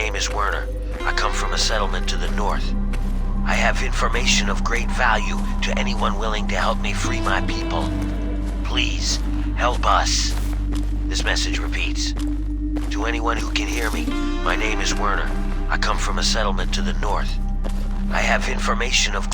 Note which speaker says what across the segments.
Speaker 1: name is Werner. I come from a settlement to the north. I have information of great value to anyone willing to help me free my people. Please, help us. This message repeats. To anyone who can hear me, my name is Werner. I come from a settlement to the north. I have information of...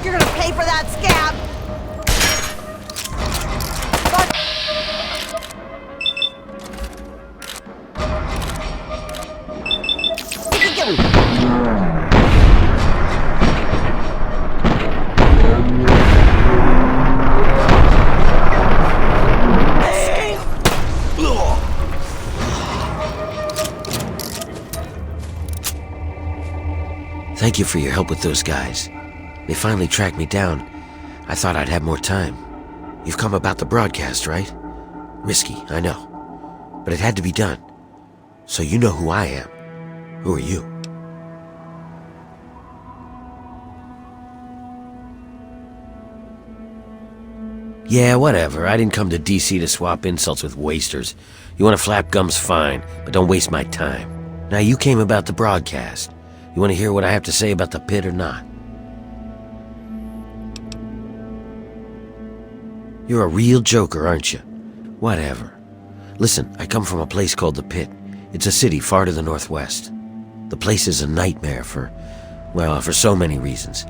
Speaker 2: You're gonna pay for that, scab!
Speaker 1: Thank you for your help with those guys. They finally tracked me down. I thought I'd have more time. You've come about the broadcast, right? Risky, I know. But it had to be done. So you know who I am. Who are you? Yeah, whatever. I didn't come to DC to swap insults with wasters. You want to flap gums, fine, but don't waste my time. Now, you came about the broadcast. You want to hear what I have to say about the pit or not? You're a real joker, aren't you? Whatever. Listen, I come from a place called the Pit. It's a city far to the northwest. The place is a nightmare for so many reasons.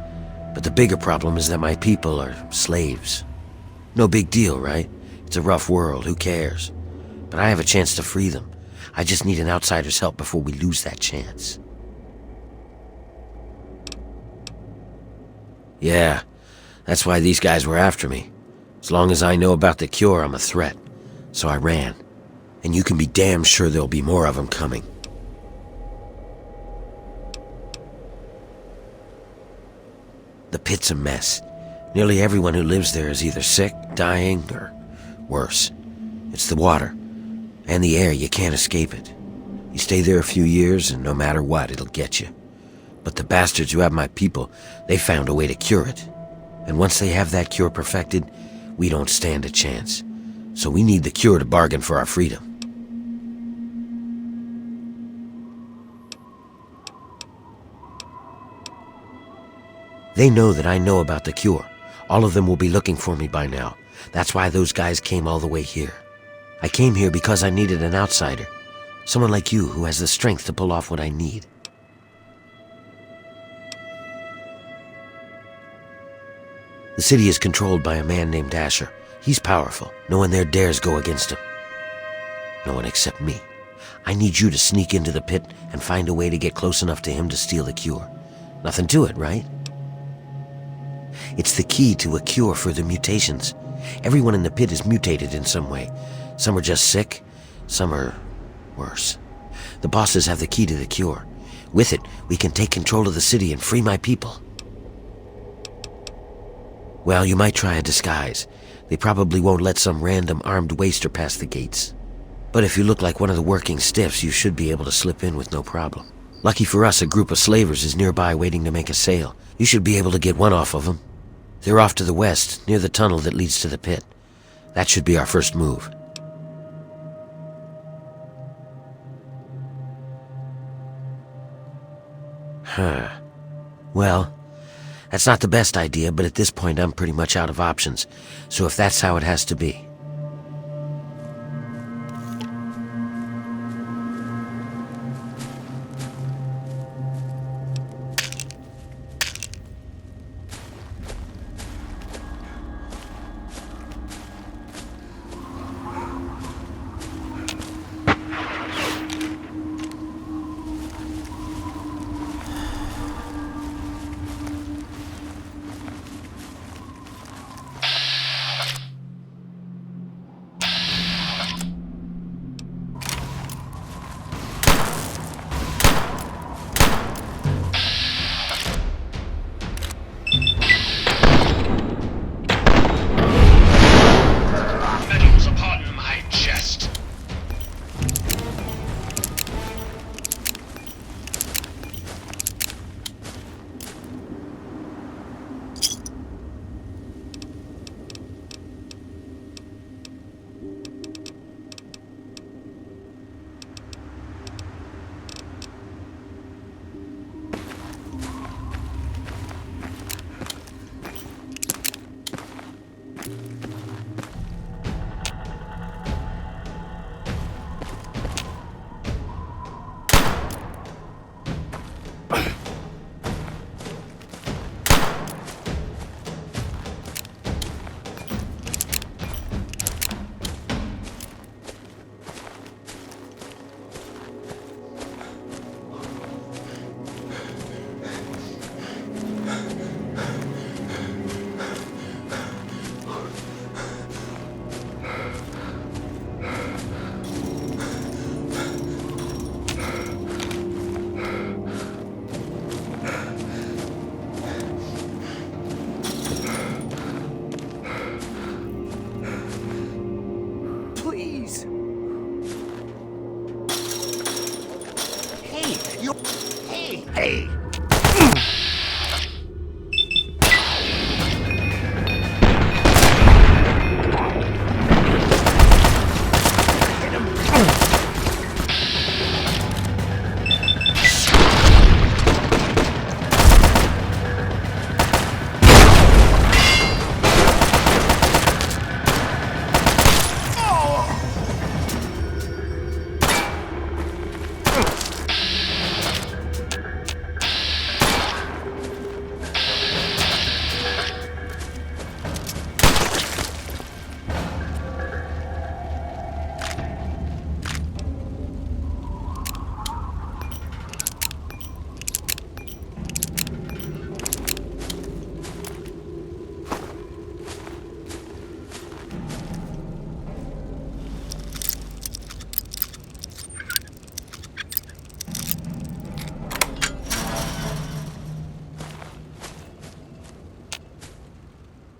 Speaker 1: But the bigger problem is that my people are slaves. No big deal, right? It's a rough world, who cares? But I have a chance to free them. I just need an outsider's help before we lose that chance. Yeah, that's why these guys were after me. As long as I know about the cure, I'm a threat. So I ran. And you can be damn sure there'll be more of them coming. The Pit's a mess. Nearly everyone who lives there is either sick, dying, or worse. It's the water. And the air, you can't escape it. You stay there a few years, and no matter what, it'll get you. But the bastards who have my people, they found a way to cure it. And once they have that cure perfected, we don't stand a chance. So we need the cure to bargain for our freedom. They know that I know about the cure. All of them will be looking for me by now. That's why those guys came all the way here. I came here because I needed an outsider. Someone like you who has the strength to pull off what I need. The city is controlled by a man named Asher. He's powerful. No one there dares go against him. No one except me. I need you to sneak into the pit and find a way to get close enough to him to steal the cure. Nothing to it, right? It's the key to a cure for the mutations. Everyone in the pit is mutated in some way. Some are just sick, some are worse. The bosses have the key to the cure. With it, we can take control of the city and free my people. Well, you might try a disguise. They probably won't let some random armed waster pass the gates. But if you look like one of the working stiffs, you should be able to slip in with no problem. Lucky for us, a group of slavers is nearby waiting to make a sale. You should be able to get one off of them. They're off to the west, near the tunnel that leads to the pit. That should be our first move. Well, that's not the best idea, but at this point I'm pretty much out of options. So if that's how it has to be.
Speaker 3: way!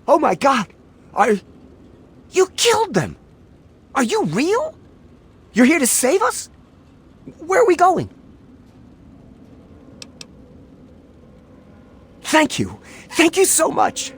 Speaker 4: Oh my God! You killed them! Are you real? You're here to save us? Where are we going? Thank you. Thank you so much.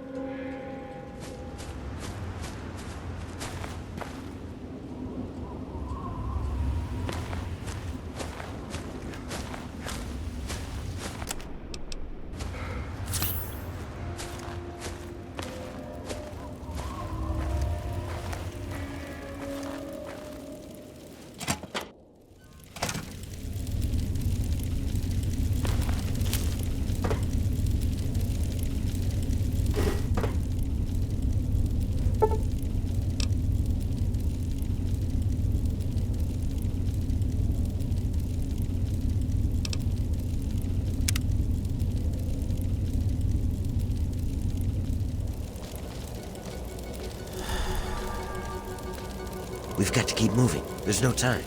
Speaker 1: We've got to keep moving. There's no time.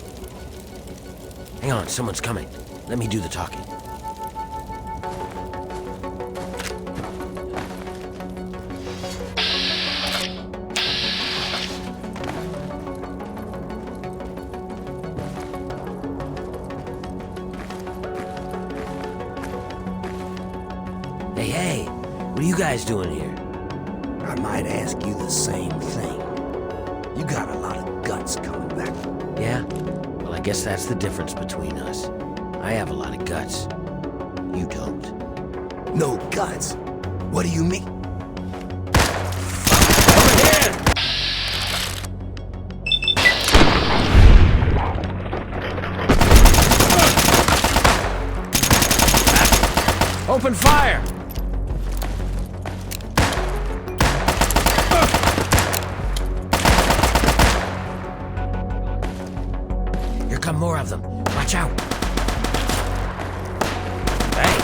Speaker 1: Hang on, someone's coming. Let me do the talking. Hey, what are you guys doing here?
Speaker 4: I might ask you the same thing. You got a lot of guts coming back.
Speaker 1: Yeah? Well, I guess that's the difference between us. I have a lot of guts. You don't.
Speaker 4: No guts? What do you mean?
Speaker 1: Over here! Open fire! Here come more of them. Watch out! Hey!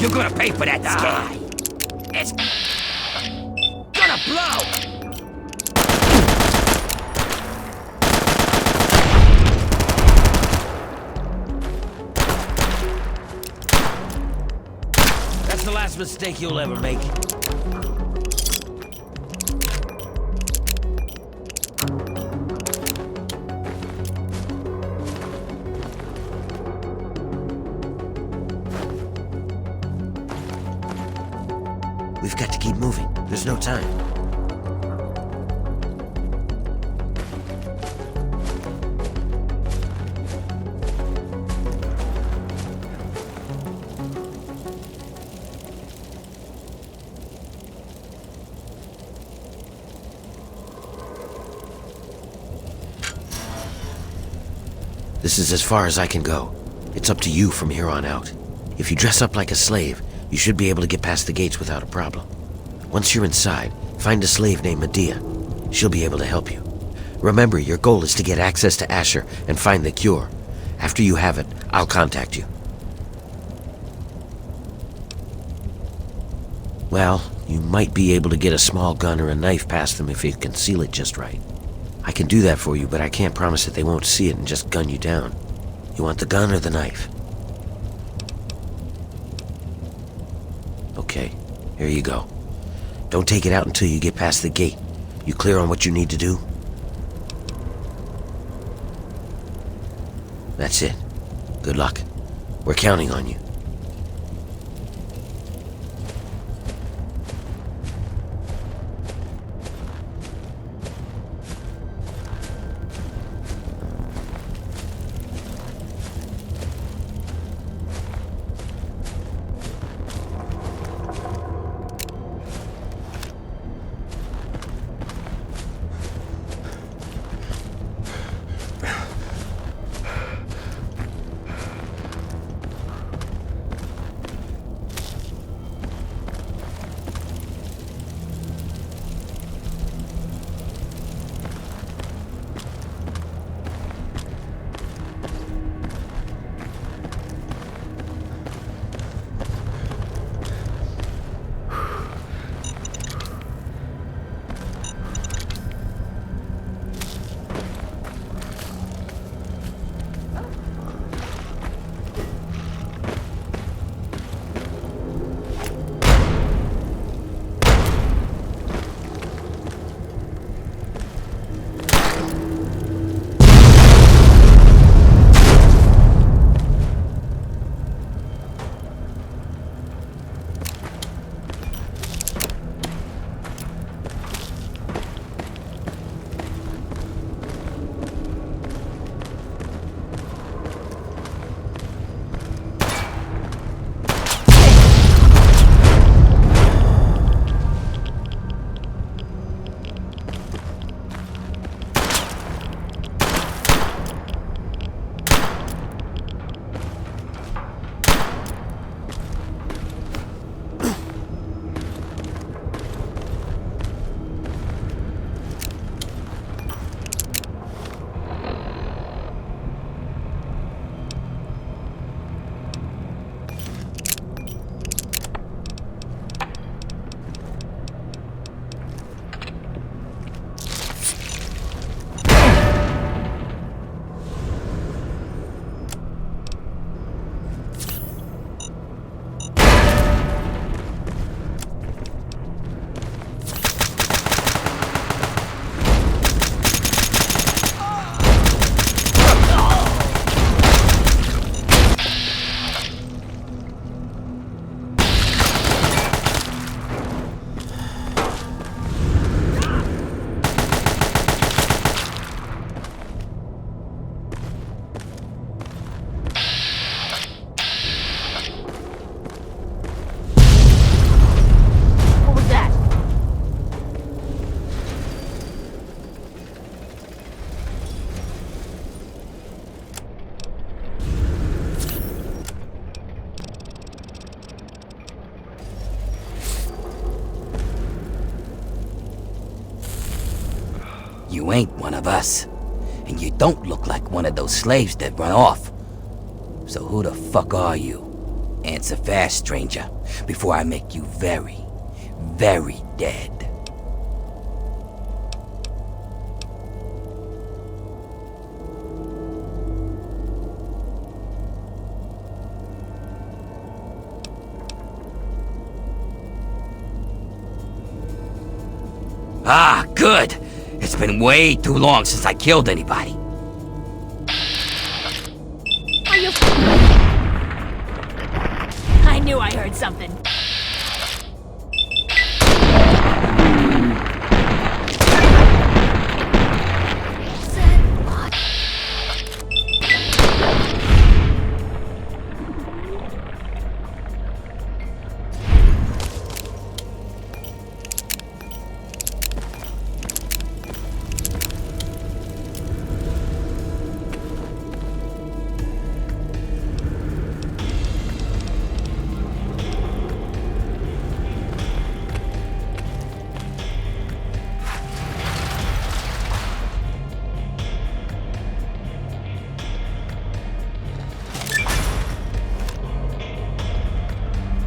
Speaker 3: You're gonna pay for that sky! It's gonna blow!
Speaker 1: That's the last mistake you'll ever make. We've got to keep moving. There's no time. This is as far as I can go. It's up to you from here on out. If you dress up like a slave, you should be able to get past the gates without a problem. Once you're inside, find a slave named Medea. She'll be able to help you. Remember, your goal is to get access to Asher and find the cure. After you have it, I'll contact you. Well, you might be able to get a small gun or a knife past them if you conceal it just right. I can do that for you, but I can't promise that they won't see it and just gun you down. You want the gun or the knife? Okay, here you go. Don't take it out until you get past the gate. You clear on what you need to do? That's it. Good luck. We're counting on you.
Speaker 3: You ain't one of us. And you don't look like one of those slaves that run off. So who the fuck are you? Answer fast, stranger, before I make you very, very dead. Ah, good! It's been way too long since I killed anybody.
Speaker 5: Are you... I knew I heard something.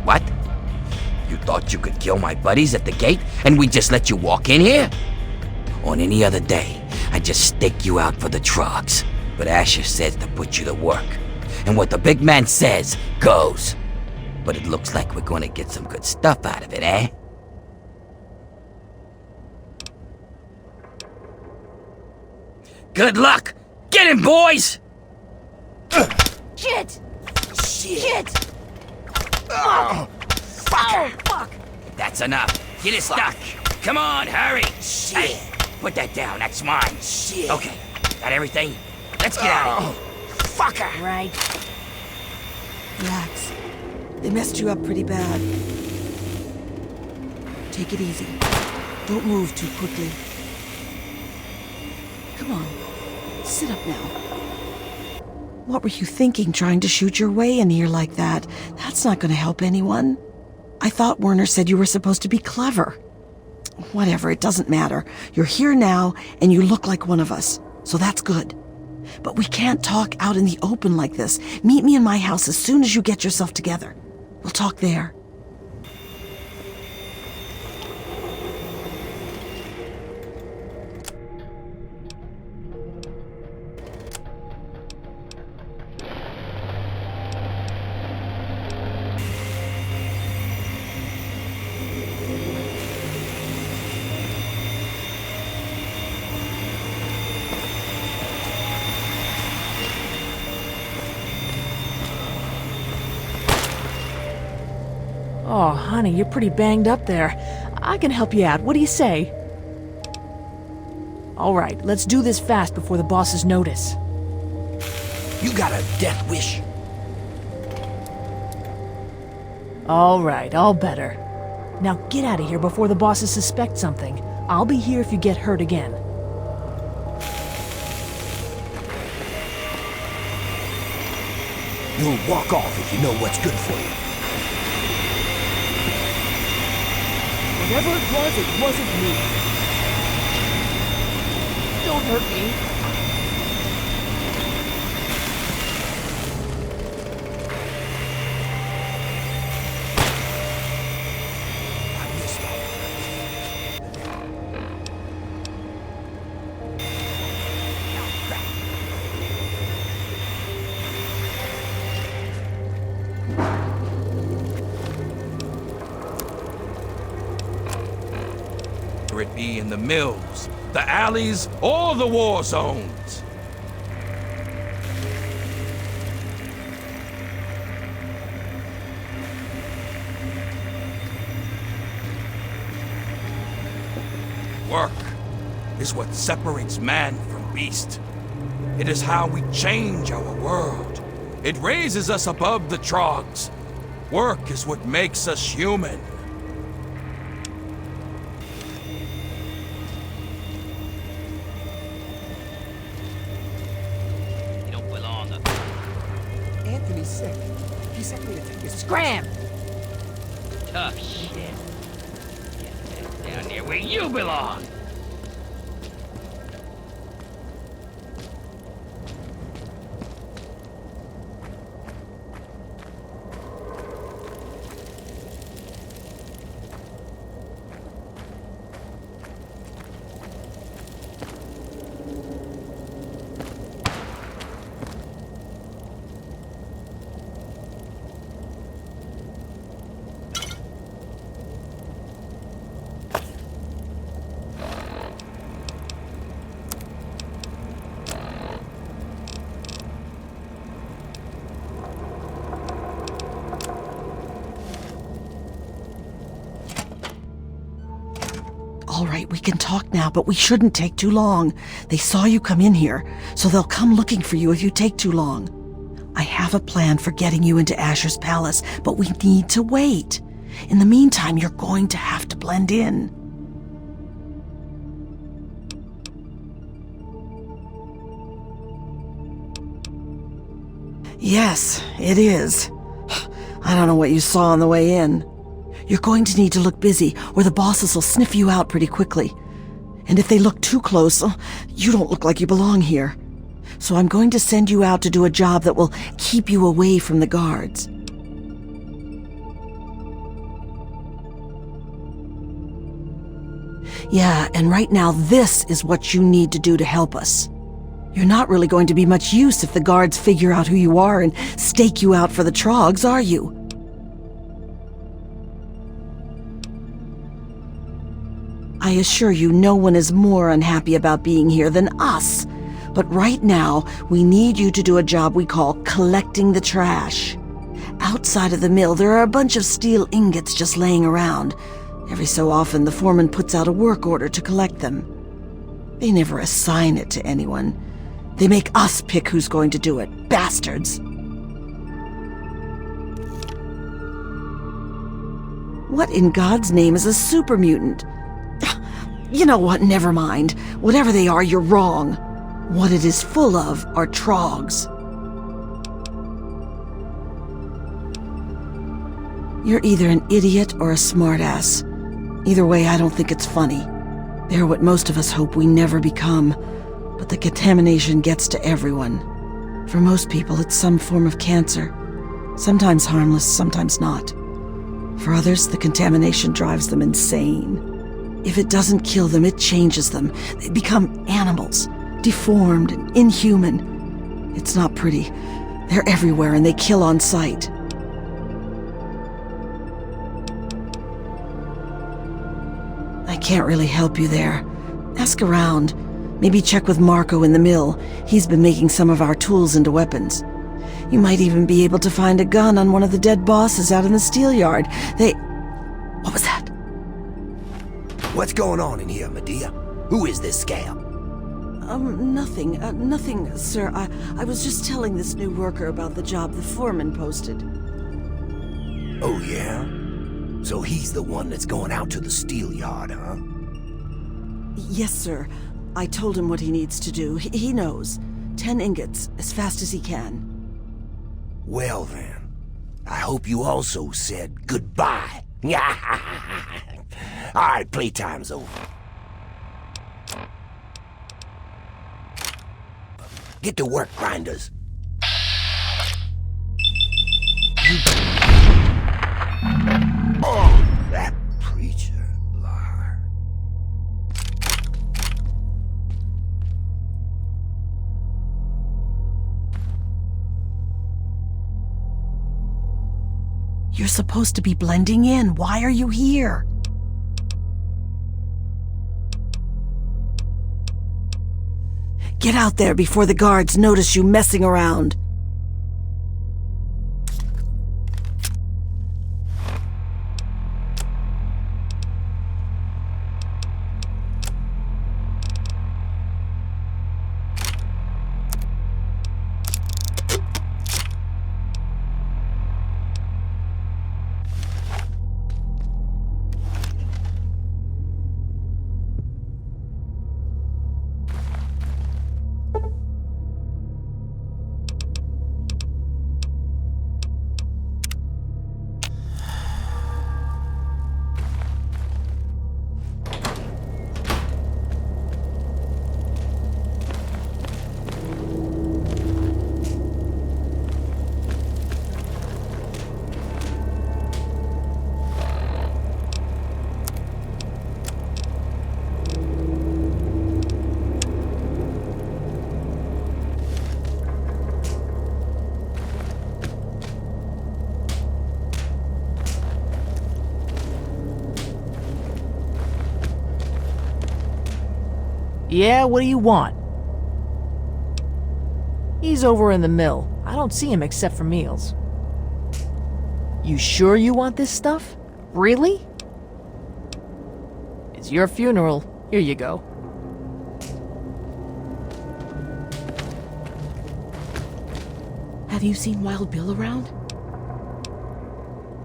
Speaker 3: What? You thought you could kill my buddies at the gate and we just let you walk in here? On any other day, I'd just stake you out for the drugs. But Asher says to put you to work. And what the big man says, goes. But it looks like we're gonna get some good stuff out of it, eh? Good luck! Get him, boys!
Speaker 2: Shit!
Speaker 3: Shit!
Speaker 2: Oh, fuck!
Speaker 3: That's enough. Get his stuff. Come on, hurry! Shit! Hey, put that down, that's mine. Shit! Okay, got everything? Let's get out of here.
Speaker 2: Fucker!
Speaker 5: Right.
Speaker 2: Relax. They messed you up pretty bad. Take it easy. Don't move too quickly. Come on. Sit up now. What were you thinking, trying to shoot your way in here like that? That's not going to help anyone. I thought Werner said you were supposed to be clever. Whatever, it doesn't matter. You're here now, and you look like one of us. So that's good. But we can't talk out in the open like this. Meet me in my house as soon as you get yourself together. We'll talk there.
Speaker 6: Oh, honey, you're pretty banged up there. I can help you out. What do you say? All right, let's do this fast before the bosses notice.
Speaker 4: You got a death wish?
Speaker 6: All right, all better. Now get out of here before the bosses suspect something. I'll be here if you get hurt again.
Speaker 4: You'll walk off if you know what's good for you.
Speaker 6: Whatever it wasn't me. Don't hurt me.
Speaker 7: Whether it be in the mills, the alleys, or the war zones. Work is what separates man from beast. It is how we change our world. It raises us above the trogs. Work is what makes us human.
Speaker 3: You don't belong up.
Speaker 4: Anthony's sick. He sent me to take his...
Speaker 5: Scram!
Speaker 3: Tough shit. Get down there where you belong.
Speaker 2: All right, we can talk now, but we shouldn't take too long. They saw you come in here, so they'll come looking for you if you take too long. I have a plan for getting you into Asher's palace, but we need to wait. In the meantime, you're going to have to blend in. Yes, it is. I don't know what you saw on the way in. You're going to need to look busy, or the bosses will sniff you out pretty quickly. And if they look too close, you don't look like you belong here. So I'm going to send you out to do a job that will keep you away from the guards. Yeah, and right now this is what you need to do to help us. You're not really going to be much use if the guards figure out who you are and stake you out for the trogs, are you? I assure you, no one is more unhappy about being here than us. But right now, we need you to do a job we call collecting the trash. Outside of the mill, there are a bunch of steel ingots just laying around. Every so often, the foreman puts out a work order to collect them. They never assign it to anyone. They make us pick who's going to do it. Bastards! What in God's name is a super mutant? You know what, never mind. Whatever they are, you're wrong. What it is full of are trogs. You're either an idiot or a smartass. Either way, I don't think it's funny. They're what most of us hope we never become, but the contamination gets to everyone. For most people, it's some form of cancer. Sometimes harmless, sometimes not. For others, the contamination drives them insane. If it doesn't kill them, it changes them. They become animals, deformed and inhuman. It's not pretty. They're everywhere and they kill on sight. I can't really help you there. Ask around. Maybe check with Marco in the mill. He's been making some of our tools into weapons. You might even be able to find a gun on one of the dead bosses out in the steel yard. What was that?
Speaker 4: What's going on in here, Medea? Who is this scab?
Speaker 2: Nothing. Nothing, sir. I was just telling this new worker about the job the foreman posted.
Speaker 4: Oh, yeah? So he's the one that's going out to the steel yard, huh?
Speaker 2: Yes, sir. I told him what he needs to do. He knows. 10 ingots, as fast as he can.
Speaker 4: Well then, I hope you also said goodbye. Alright, playtime's over. Get to work, grinders. Oh, that preacher liar.
Speaker 2: You're supposed to be blending in. Why are you here? Get out there before the guards notice you messing around.
Speaker 6: Yeah, what do you want? He's over in the mill. I don't see him except for meals. You sure you want this stuff? Really? It's your funeral. Here you go.
Speaker 8: Have you seen Wild Bill around?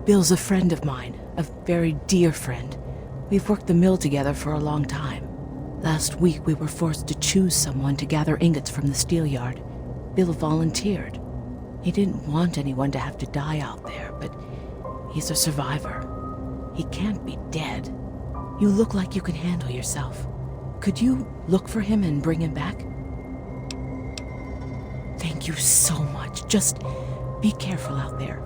Speaker 8: Bill's a friend of mine, a very dear friend. We've worked the mill together for a long time. Last week we were forced to choose someone to gather ingots from the steel yard. Bill volunteered. He didn't want anyone to have to die out there, but he's a survivor. He can't be dead. You look like you can handle yourself. Could you look for him and bring him back? Thank you so much. Just be careful out there.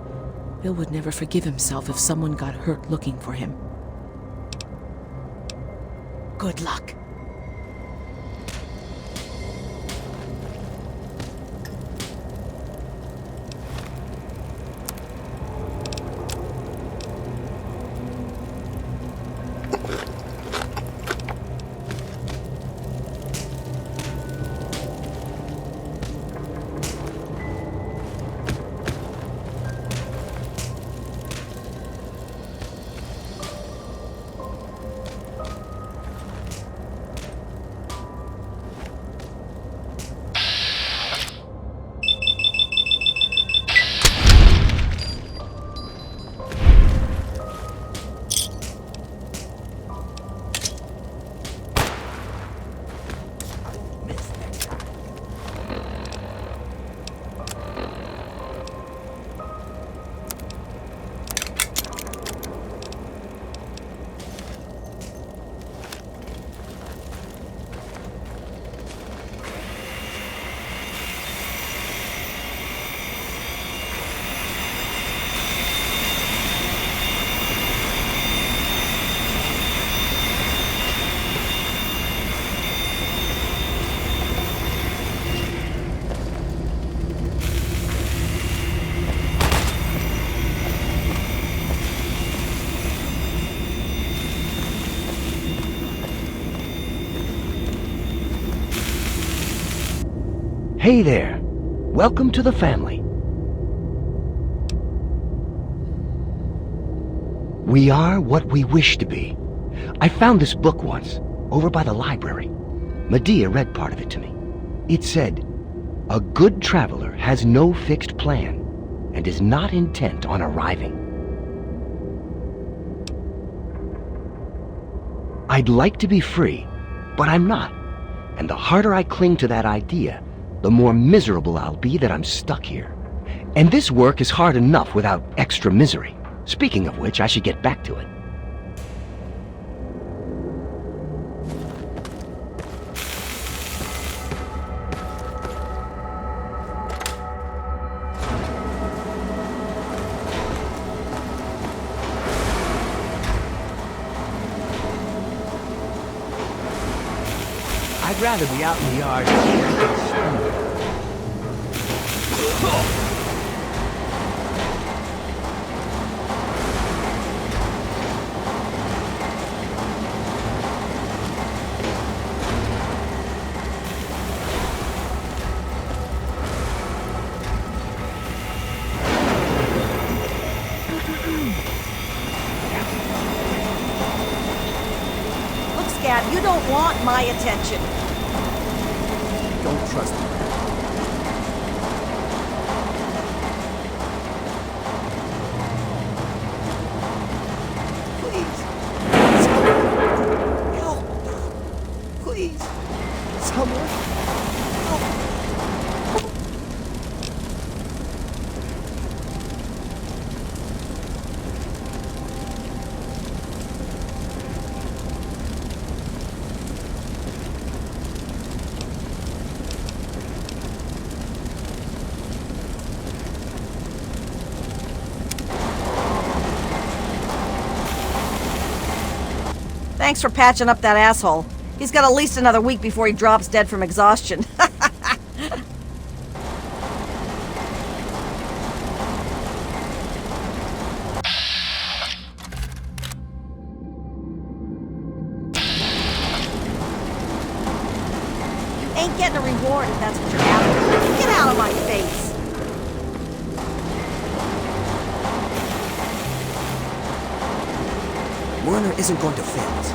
Speaker 8: Bill would never forgive himself if someone got hurt looking for him. Good luck.
Speaker 9: Hey there. Welcome to the family. We are what we wish to be. I found this book once, over by the library. Medea read part of it to me. It said, "A good traveler has no fixed plan and is not intent on arriving." I'd like to be free, but I'm not. And the harder I cling to that idea, the more miserable I'll be that I'm stuck here. And this work is hard enough without extra misery. Speaking of which, I should get back to it.
Speaker 4: I'd rather be out in the yard.
Speaker 2: Look, Scab, you don't want my attention.
Speaker 4: Don't trust me. Please. Someone. Help. Please. Someone. Help.
Speaker 2: Thanks for patching up that asshole. He's got at least another week before he drops dead from exhaustion. Ain't getting a reward if that's what you're after. Get out of my face!
Speaker 4: Werner isn't going to fail us.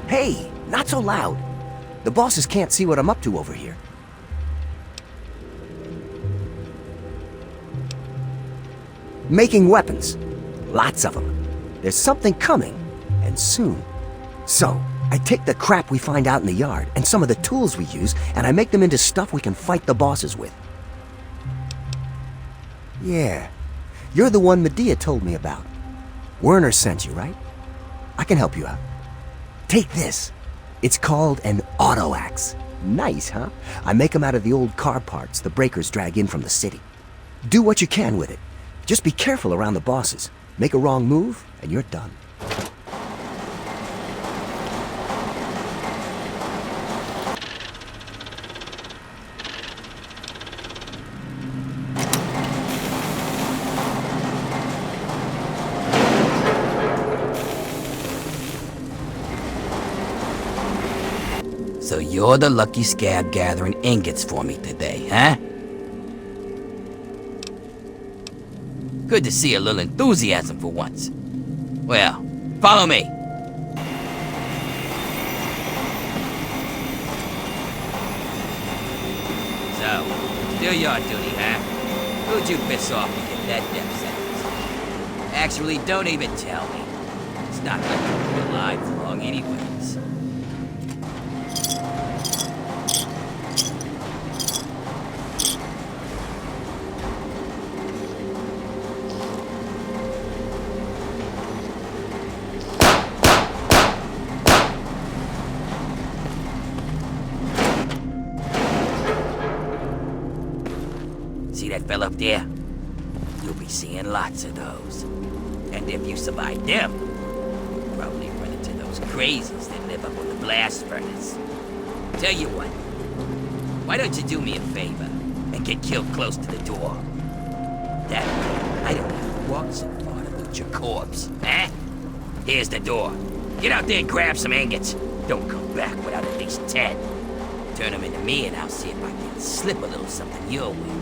Speaker 4: Hey, not so loud. The bosses can't see what I'm up to over here. Making weapons. Lots of them. There's something coming, and soon. So, I take the crap we find out in the yard, and some of the tools we use, and I make them into stuff we can fight the bosses with. Yeah, you're the one Medea told me about. Werner sent you, right? I can help you out. Take this. It's called an auto axe. Nice, huh? I make them out of the old car parts the breakers drag in from the city. Do what you can with it. Just be careful around the bosses. Make a wrong move, and you're done.
Speaker 3: So you're the lucky scab gathering ingots for me today, huh? Good to see a little enthusiasm for once. Well, follow me. So, still your duty, huh? Who'd you piss off to get that death sentence? Actually, don't even tell me. It's not like you'll be alive for long anyways. See that fella up there? You'll be seeing lots of those. And if you survive them, you'll probably run into those crazies that live up on the blast furnace. Tell you what, why don't you do me a favor and get killed close to the door? That way, I don't have to walk so far to loot your corpse, huh? Here's the door. Get out there and grab some ingots. Don't come back without at least 10. Turn him into me and I'll see if I can slip a little something your way.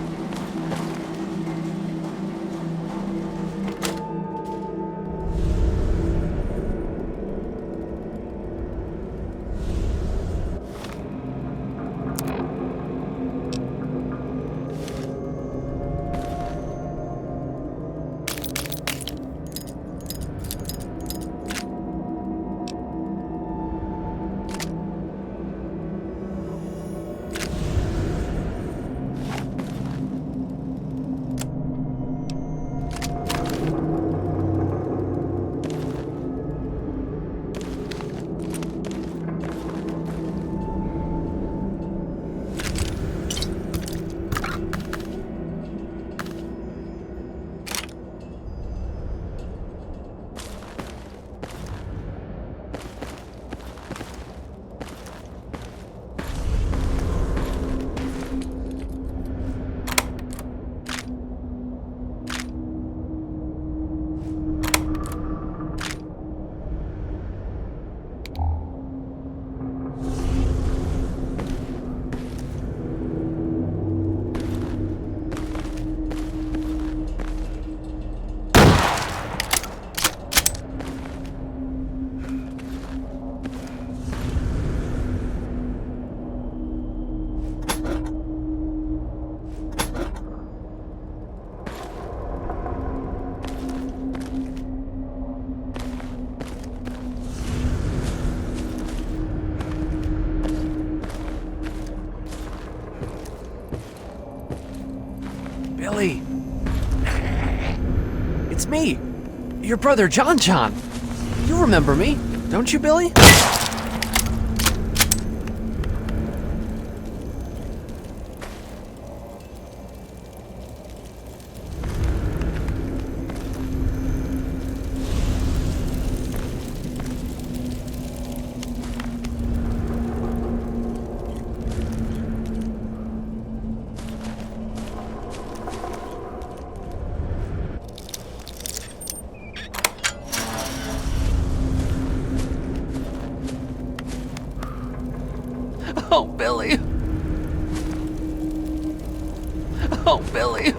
Speaker 10: Billy! It's me! Your brother, John. You remember me, don't you, Billy? Oh, Billy. Oh, Billy.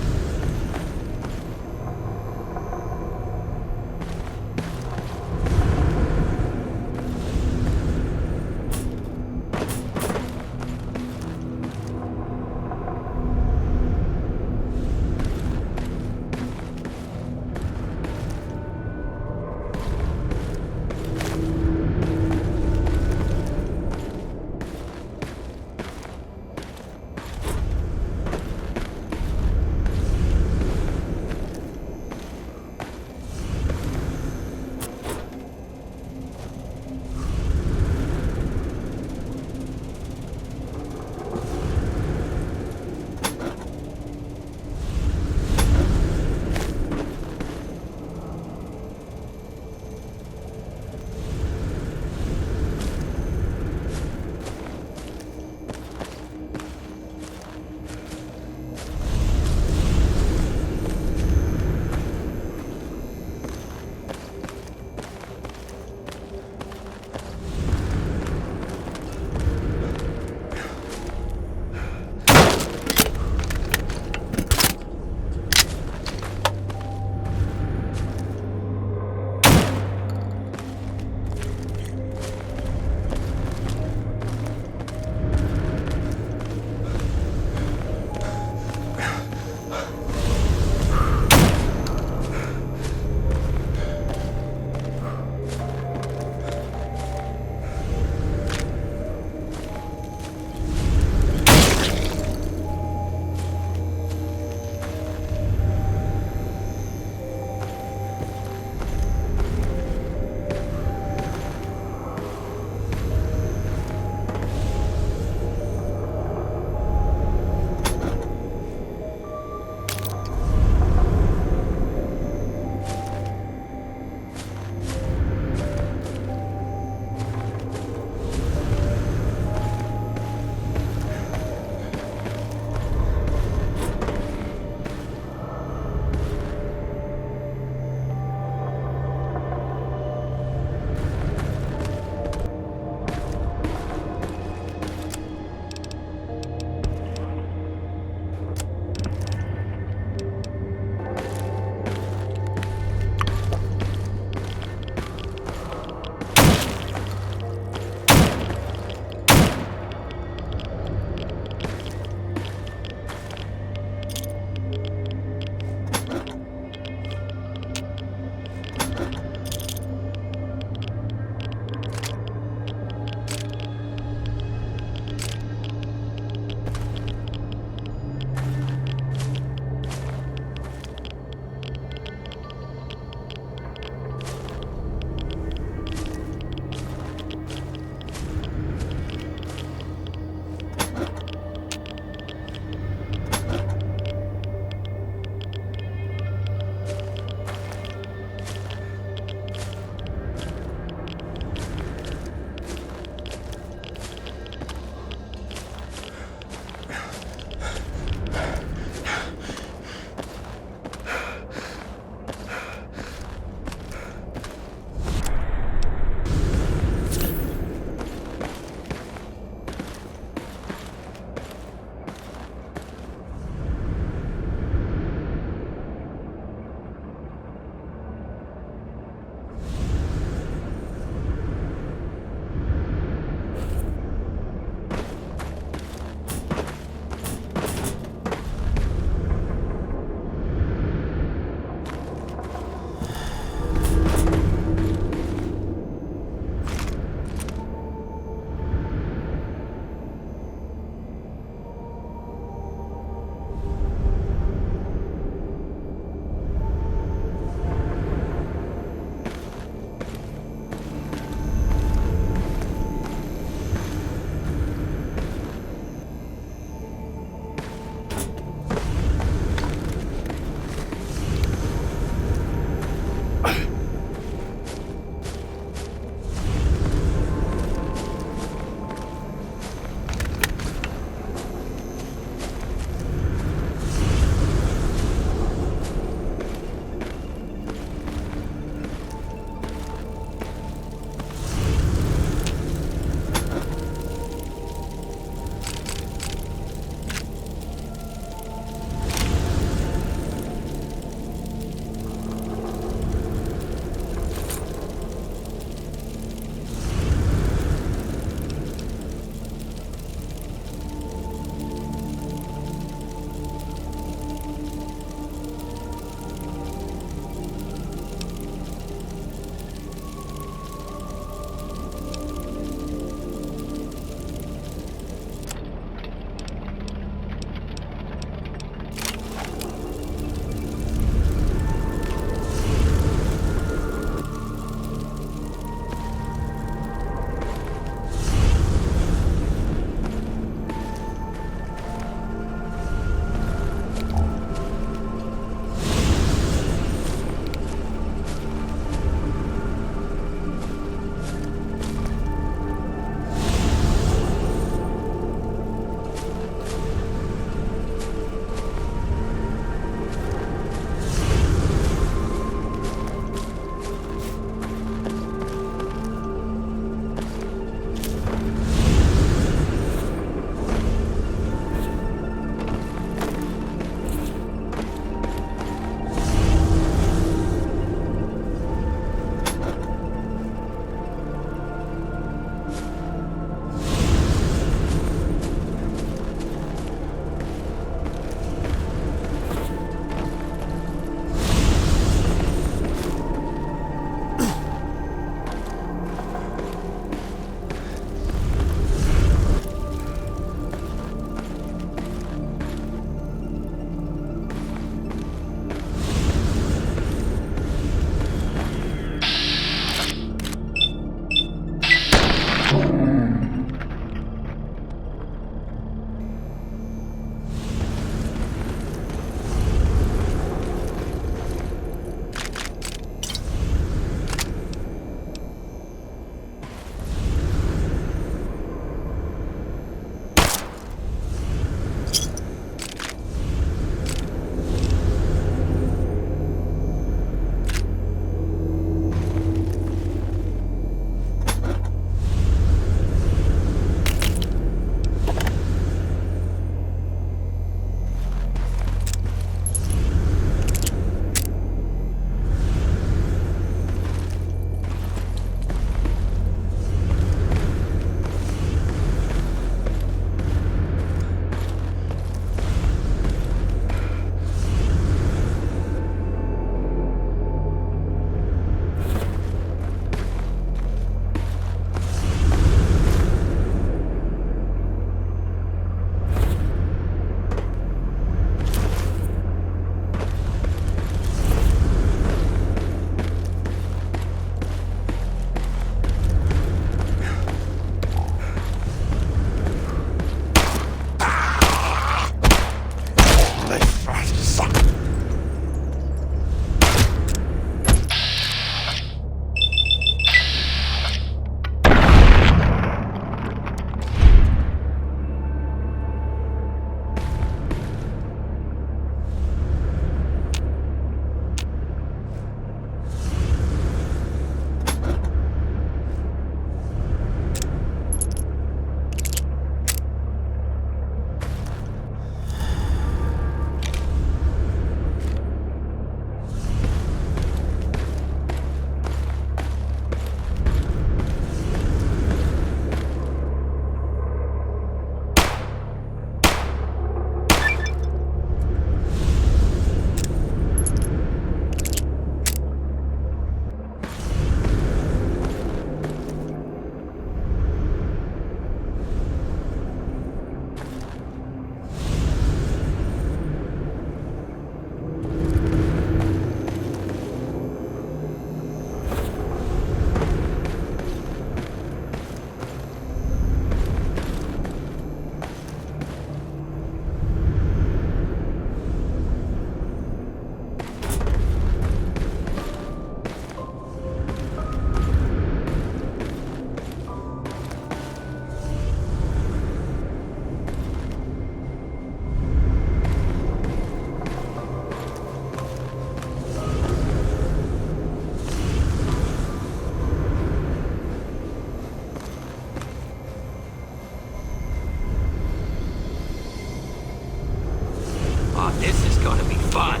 Speaker 7: Oh, this is gonna be fun.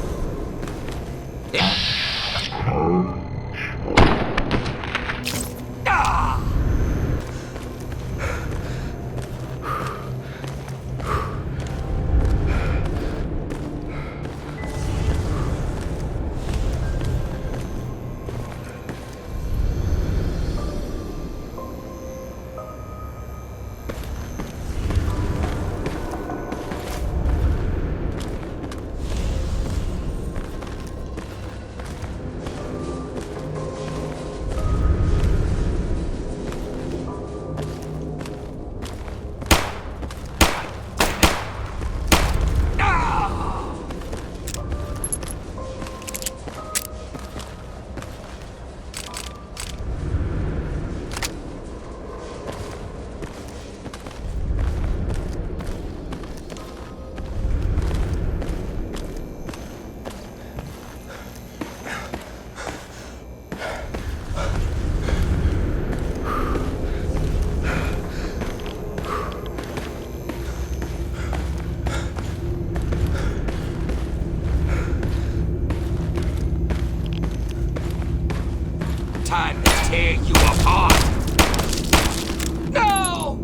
Speaker 7: Ah! Time to tear you apart! No!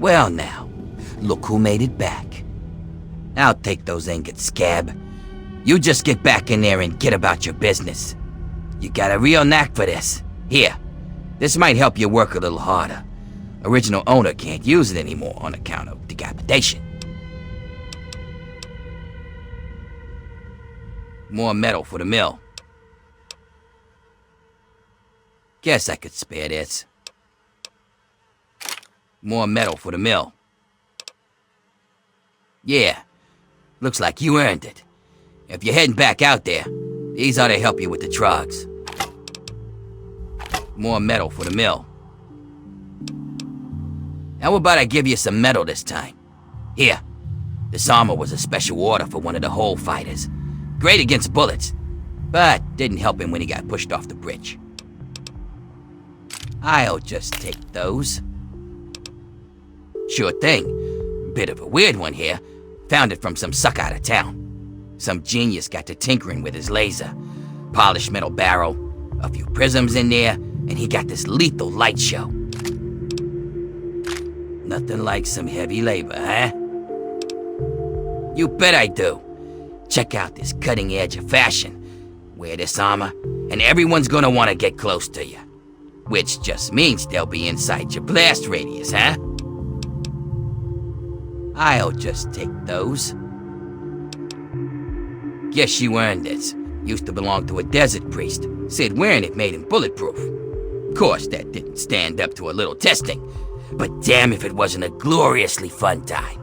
Speaker 3: Well now, look who made it back. I'll take those ingots, Scab. You just get back in there and get about your business. You got a real knack for this. Here, this might help you work a little harder. Original owner can't use it anymore on account of decapitation. More metal for the mill. Guess I could spare this. More metal for the mill. Yeah, looks like you earned it. If you're heading back out there, these ought to help you with the trogs. More metal for the mill. How about I give you some metal this time? Here, this armor was a special order for one of the hole fighters. Great against bullets, but didn't help him when he got pushed off the bridge. I'll just take those. Sure thing. Bit of a weird one here. Found it from some suck out of town. Some genius got to tinkering with his laser. Polished metal barrel, a few prisms in there, and he got this lethal light show. Nothing like some heavy labor, huh? You bet I do. Check out this cutting edge of fashion. Wear this armor, and everyone's gonna want to get close to you. Which just means they'll be inside your blast radius, huh? I'll just take those. Guess you earned this. Used to belong to a desert priest. Said wearing it made him bulletproof. Of course, that didn't stand up to a little testing. But damn if it wasn't a gloriously fun time.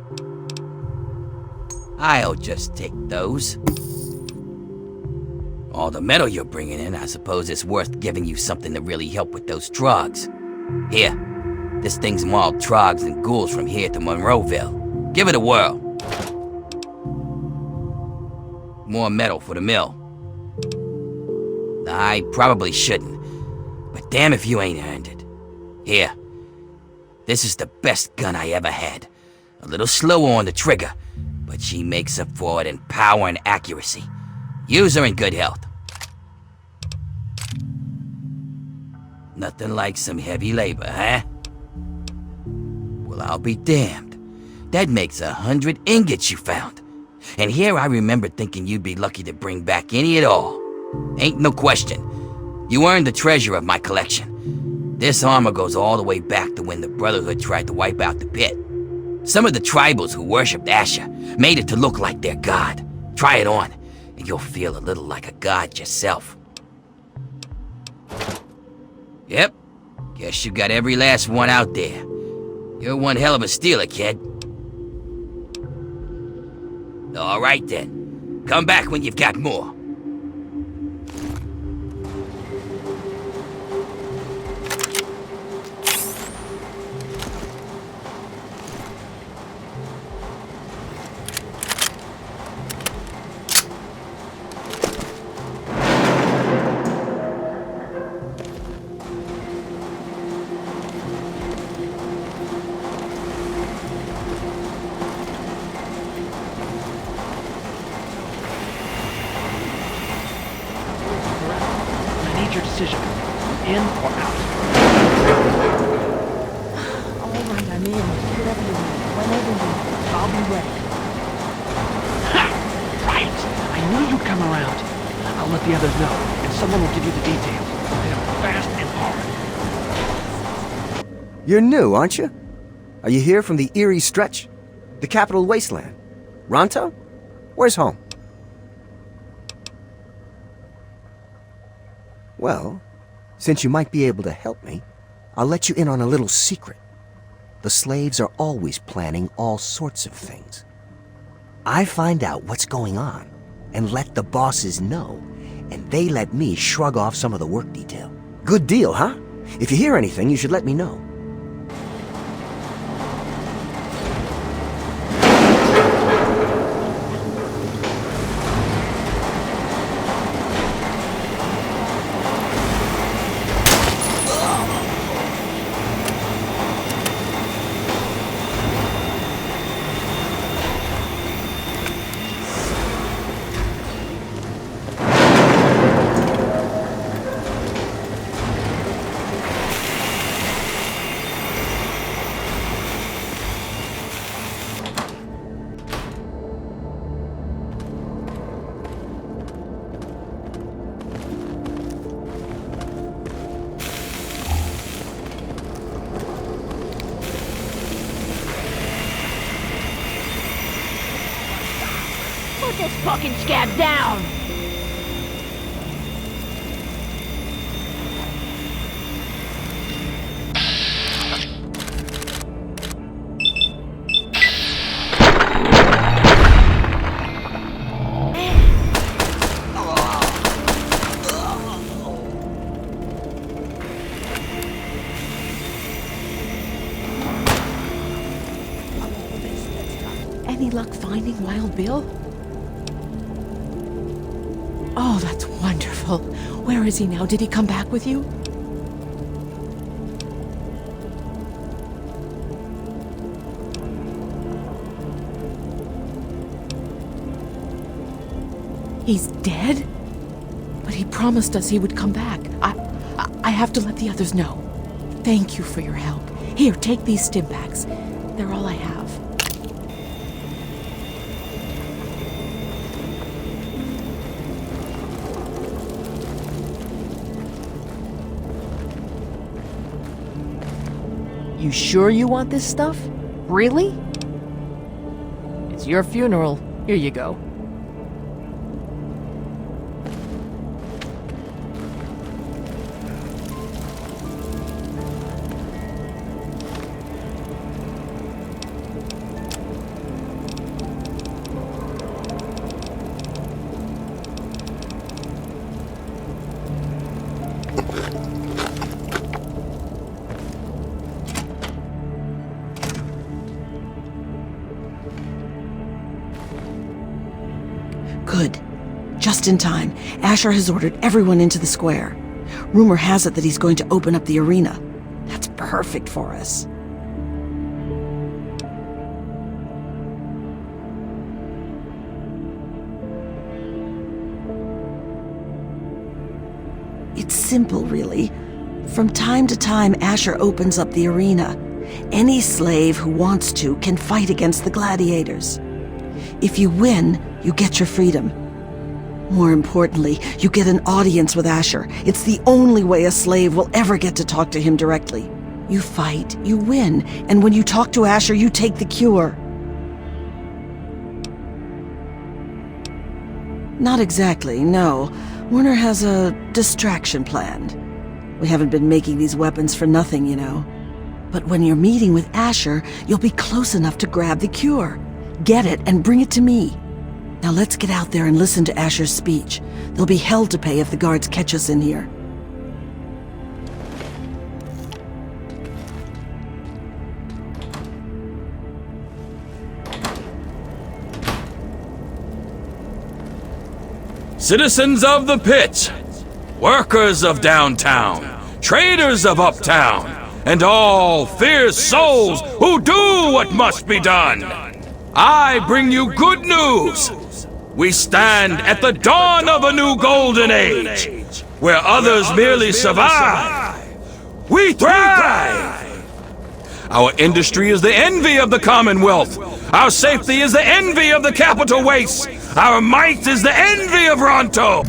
Speaker 3: I'll just take those. All the metal you're bringing in, I suppose it's worth giving you something to really help with those trogs. Here, this thing's mauled trogs and ghouls from here to Monroeville. Give it a whirl. More metal for the mill. I probably shouldn't, but damn if you ain't earned it. Here, this is the best gun I ever had. A little slower on the trigger, but she makes up for it in power and accuracy. Use her in good health. Nothing like some heavy labor, huh? Well, I'll be damned. That makes 100 ingots you found. And here I remember thinking you'd be lucky to bring back any at all. Ain't no question. You earned the treasure of my collection. This armor goes all the way back to when the Brotherhood tried to wipe out the pit. Some of the tribals who worshipped Asher made it to look like their god. Try it on, and you'll feel a little like a god yourself. Yep, guess you got every last one out there. You're one hell of a stealer, kid. All right then, come back when you've got more.
Speaker 10: Your decision. In or out?
Speaker 6: All right, I'm in. Whatever you need. Whenever you need. I'll be ready.
Speaker 10: Ha! Right! I knew you'd come around. I'll let the others know, and someone will give you the details. They're fast and hard.
Speaker 4: You're new, aren't you? Are you here from the Erie Stretch? The Capital Wasteland? Ronto? Where's home? Well, since you might be able to help me, I'll let you in on a little secret. The slaves are always planning all sorts of things. I find out what's going on and let the bosses know, and they let me shrug off some of the work detail. Good deal, huh? If you hear anything, you should let me know.
Speaker 5: this fucking scab down!
Speaker 8: Any luck finding Wild Bill? Oh, that's wonderful. Where is he now? Did he come back with you? He's dead? But he promised us he would come back. I have to let the others know. Thank you for your help. Here, take these stim packs. They're all I have.
Speaker 6: You sure you want this stuff? Really? It's your funeral. Here you go.
Speaker 2: Good. Just in time. Asher has ordered everyone into the square. Rumor has it that he's going to open up the arena. That's perfect for us. It's simple, really. From time to time, Asher opens up the arena. Any slave who wants to can fight against the gladiators. If you win, you get your freedom. More importantly, you get an audience with Asher. It's the only way a slave will ever get to talk to him directly. You fight, you win, and when you talk to Asher, you take the cure. Not exactly, no. Werner has a distraction planned. We haven't been making these weapons for nothing, you know. But when you're meeting with Asher, you'll be close enough to grab the cure. Get it and bring it to me. Now let's get out there and listen to Asher's speech. There'll be hell to pay if the guards catch us in here.
Speaker 7: Citizens of the Pit, workers of downtown, traders of uptown, and all fierce souls who do what must be done, I bring you good news. We stand at the dawn of a new golden age, where others merely survive. We thrive! Our industry is the envy of the Commonwealth. Our safety is the envy of the capital wastes. Our might is the envy of Ronto.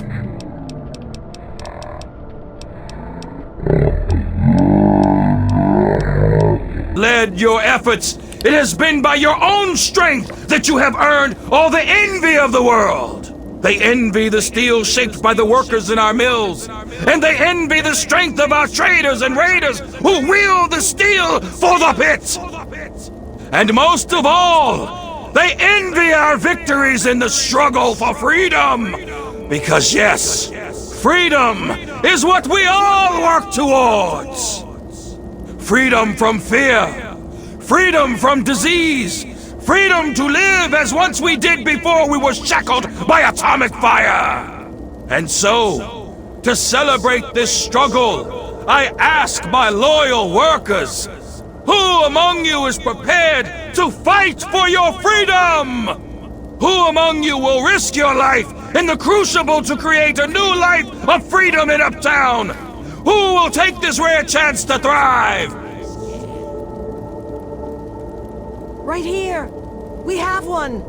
Speaker 7: Led your efforts. It has been by your own strength that you have earned all the envy of the world. They envy the steel shaped by the workers in our mills. And they envy the strength of our traders and raiders who wield the steel for the pit. And most of all, they envy our victories in the struggle for freedom. Because yes, freedom is what we all work towards. Freedom from fear. Freedom from disease. Freedom to live as once we did before we were shackled by atomic fire. And so, to celebrate this struggle, I ask my loyal workers, who among you is prepared to fight for your freedom? Who among you will risk your life in the crucible to create a new life of freedom in Uptown? Who will take this rare chance to thrive?
Speaker 2: Right here! We have one!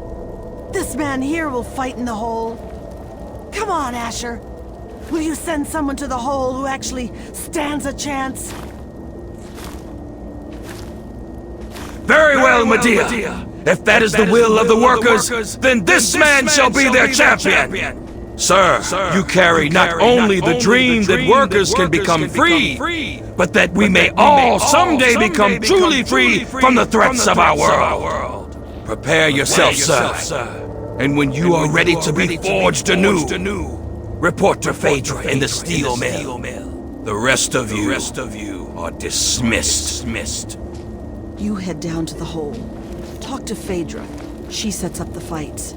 Speaker 2: This man here will fight in the hole. Come on, Asher. Will you send someone to the hole who actually stands a chance?
Speaker 7: Very well, Medea. If that is the will of the workers, then this man shall be their champion. Sir, you carry not only the dream that workers can become free, but that we may all someday become truly free from the threats of our world. Prepare yourself, sir. And when you are ready to be forged anew, report to Phaedra in the steel mill. The rest of you are dismissed.
Speaker 2: You head down to the hole. Talk to Phaedra. She sets up the fights.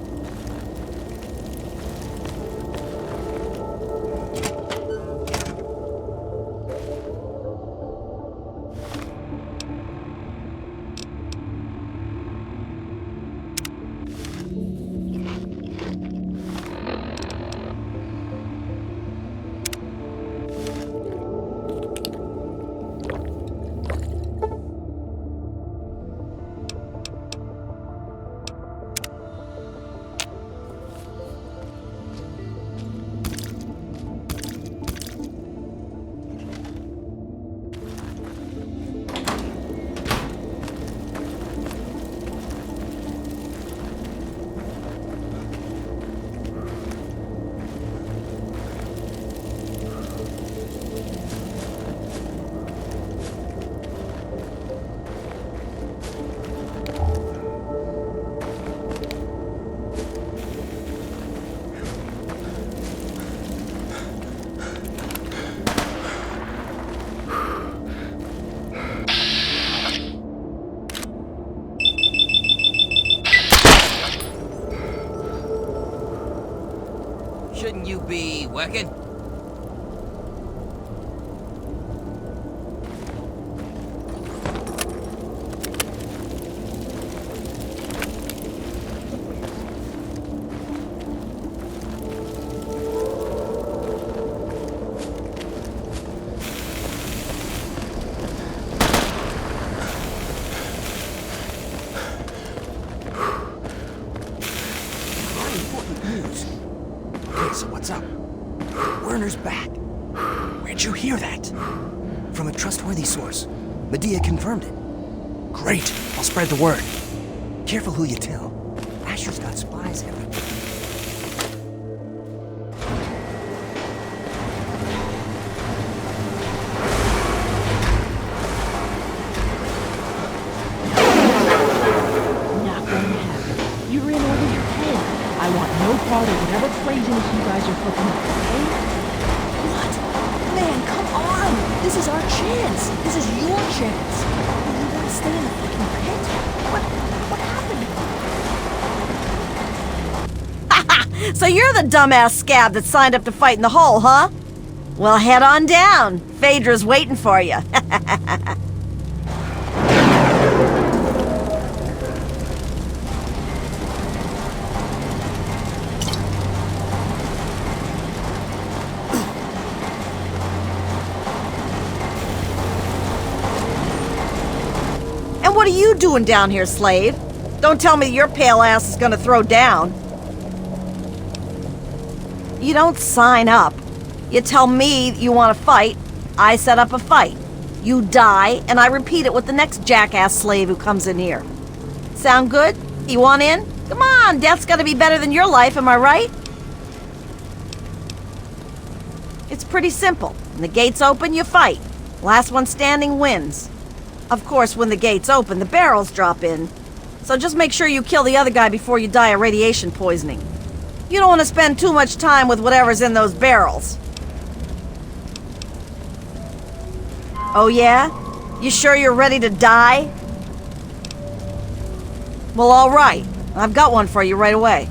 Speaker 3: Shouldn't you be working?
Speaker 4: So what's up? Werner's back. Where'd you hear that? From a trustworthy source. Medea confirmed it. Great. I'll spread the word. Careful who you tell. Asher's got spies everywhere.
Speaker 6: Not going to happen. You're in over your head. I want no part of whatever craziness you guys are cooking up, okay?
Speaker 2: What? Man, come on! This is our chance! This is your chance! You gotta stay in the fucking pit? What happened? So you're the dumbass scab that signed up to fight in the hole, huh? Well, head on down. Phaedra's waiting for you. And what are you doing down here, slave? Don't tell me your pale ass is gonna throw down. You don't sign up. You tell me you want to fight, I set up a fight. You die, and I repeat it with the next jackass slave who comes in here. Sound good? You want in? Come on, death's gotta be better than your life, am I right? It's pretty simple. When the gates open, you fight. Last one standing wins. Of course, when the gates open, the barrels drop in. So just make sure you kill the other guy before you die of radiation poisoning. You don't want to spend too much time with whatever's in those barrels. Oh yeah? You sure you're ready to die? Well, all right. I've got one for you right away.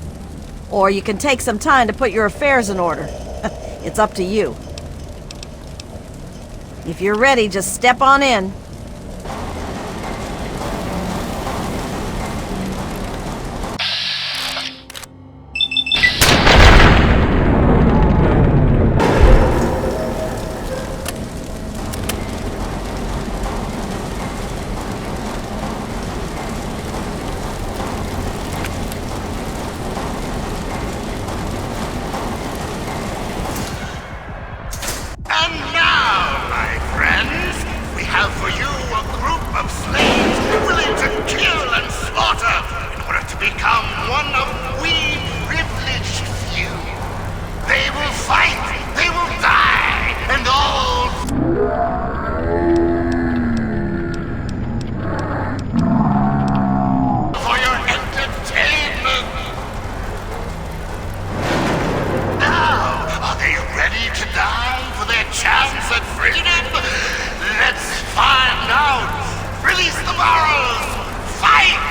Speaker 2: Or you can take some time to put your affairs in order. It's up to you. If you're ready, just step on in.
Speaker 11: And now, my friends, we have for you Release the barrels! Fight!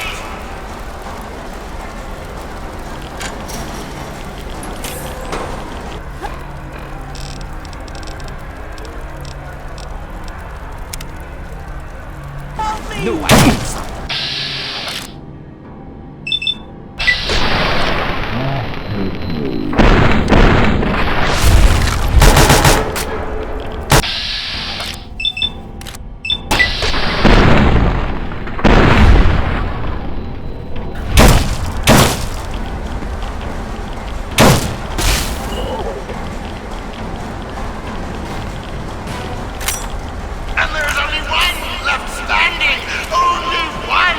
Speaker 3: No, I need something.
Speaker 11: And there's only one left standing! Only one!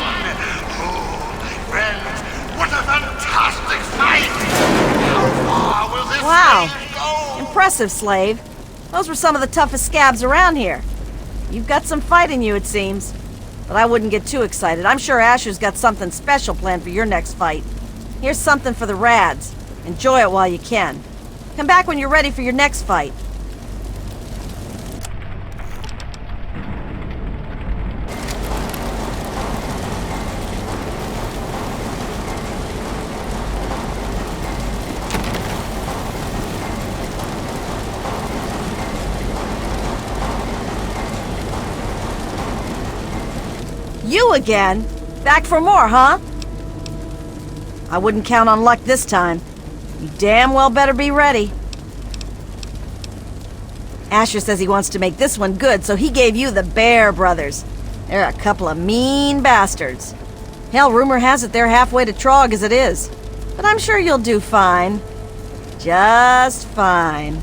Speaker 11: Oh, my friends, what a fantastic fight! How far will this
Speaker 2: Wow.
Speaker 11: slave go?
Speaker 2: Impressive, Slave. Those were some of the toughest scabs around here. You've got some fight in you, it seems. But I wouldn't get too excited. I'm sure Asher's got something special planned for your next fight. Here's something for the Rads. Enjoy it while you can. Come back when you're ready for your next fight. You again? Back for more, huh? I wouldn't count on luck this time. You damn well better be ready. Asher says he wants to make this one good, so he gave you the Bear Brothers. They're a couple of mean bastards. Hell, rumor has it they're halfway to Trog as it is. But I'm sure you'll do fine. Just fine.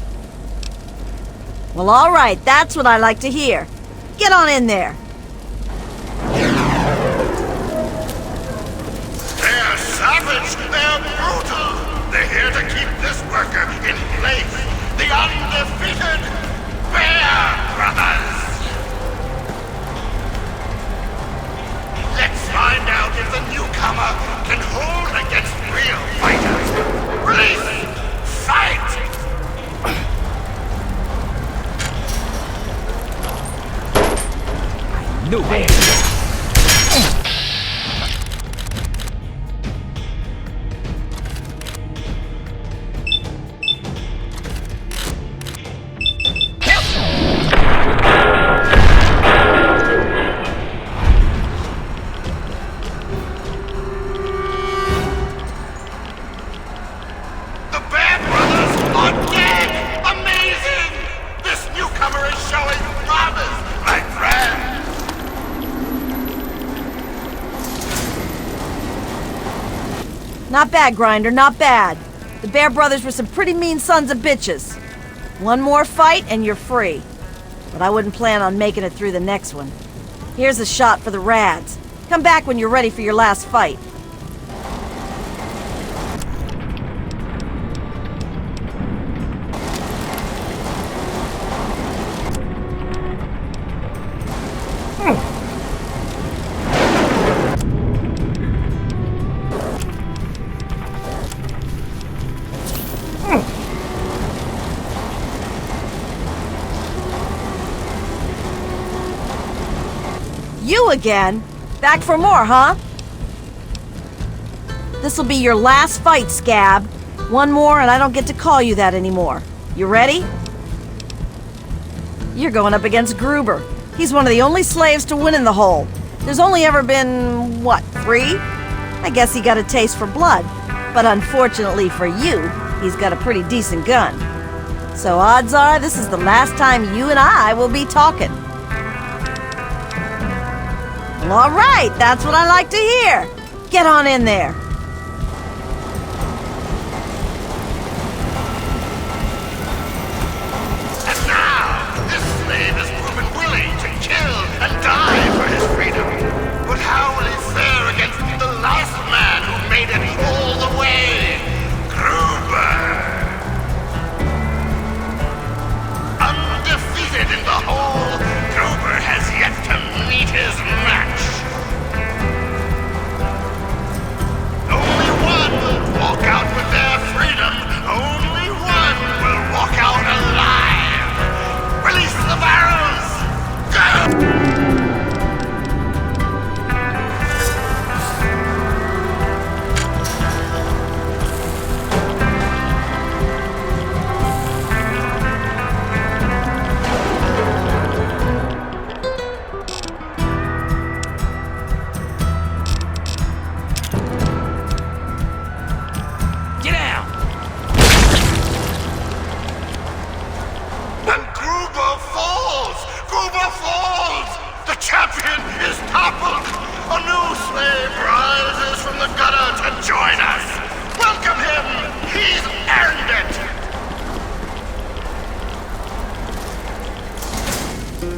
Speaker 2: Well, all right, that's what I like to hear. Get on in there.
Speaker 11: They're savage! They're brutal! They're here to keep this worker in place! The undefeated Bear Brothers! Let's find out if the newcomer can hold against real fighters! Release! Fight!
Speaker 3: No way.
Speaker 11: The Bear Brothers are dead! Amazing! This newcomer is showing promise, my friend!
Speaker 2: Not bad, Grinder, not bad. The Bear Brothers were some pretty mean sons of bitches. One more fight and you're free. But I wouldn't plan on making it through the next one. Here's a shot for the Rads. Come back when you're ready for your last fight. You again? Back for more, huh? This'll be your last fight, Scab. One more and I don't get to call you that anymore. You ready? You're going up against Gruber. He's one of the only slaves to win in the hole. There's only ever been, what, 3? I guess he got a taste for blood. But unfortunately for you, he's got a pretty decent gun. So odds are this is the last time you and I will be talking. Well, all right, that's what I like to hear. Get on in there.
Speaker 11: And now, this slave has proven willing to kill and die for his freedom. But how will he fare against the last man who made it all the way? Gruber! Undefeated in the hole, Gruber has yet to meet his match.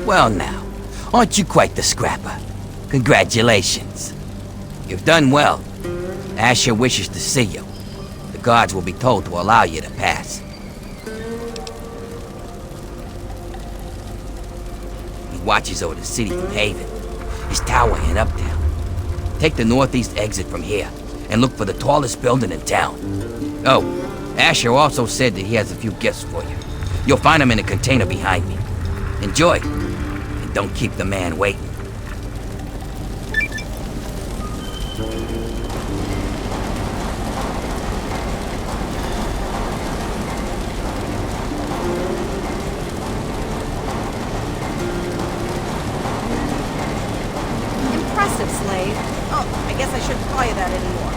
Speaker 3: Well now, aren't you quite the scrapper? Congratulations. You've done well. Asher wishes to see you. The guards will be told to allow you to pass. He watches over the city from Haven. His tower in Uptown. Take the northeast exit from here, and look for the tallest building in town. Oh, Asher also said that he has a few gifts for you. You'll find them in a container behind me. Enjoy, and don't keep the man waiting.
Speaker 2: Impressive, slave. Oh, I guess I shouldn't call you that anymore.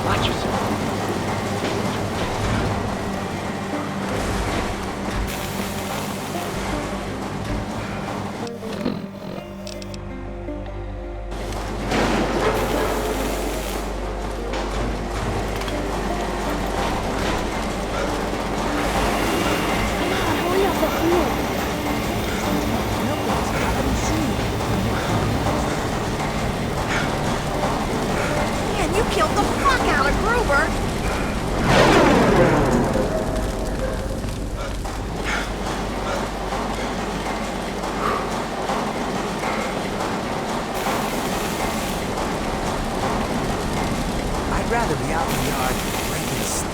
Speaker 10: Watch yourself.
Speaker 2: Man, you killed the fuck out of Gruber!
Speaker 4: I'd rather be out in the yard breaking steel.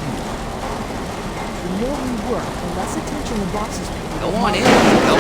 Speaker 6: The more we work, the less attention the bosses pay.
Speaker 3: Go on in. Go.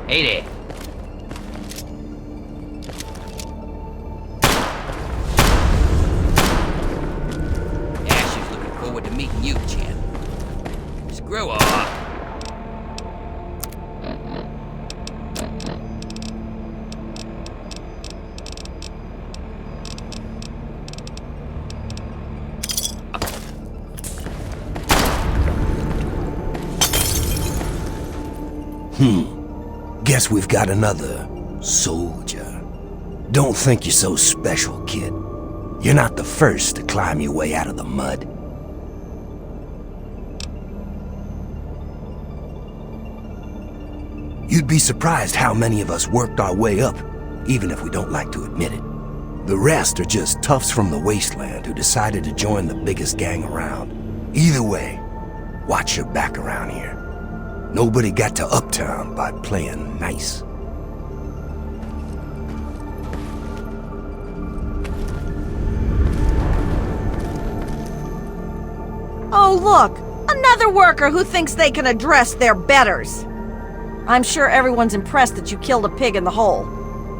Speaker 3: Hey there. Ash is looking forward to meeting you, champ. Screw off.
Speaker 1: Guess we've got another soldier. Don't think you're so special, kid. You're not the first to climb your way out of the mud. You'd be surprised how many of us worked our way up, even if we don't like to admit it. The rest are just toughs from the wasteland who decided to join the biggest gang around. Either way, watch your back around here. Nobody got to Uptown by playing nice.
Speaker 2: Oh, look! Another worker who thinks they can address their betters. I'm sure everyone's impressed that you killed a pig in the hole.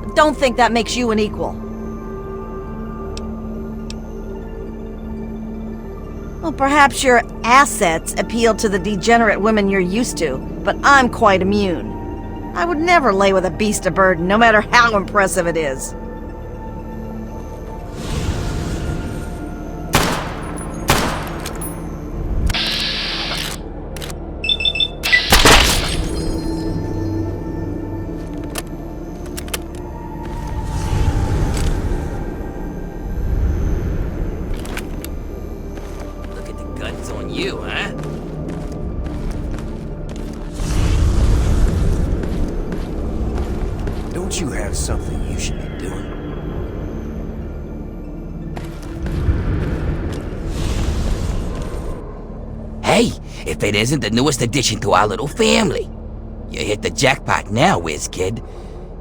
Speaker 2: But don't think that makes you an equal. Well, perhaps your assets appeal to the degenerate women you're used to, but I'm quite immune. I would never lay with a beast of burden, no matter how impressive it is.
Speaker 3: Look at the guns on you, huh?
Speaker 4: Don't you have something you should be doing?
Speaker 3: Hey, if it isn't the newest addition to our little family. You hit the jackpot now, whiz kid.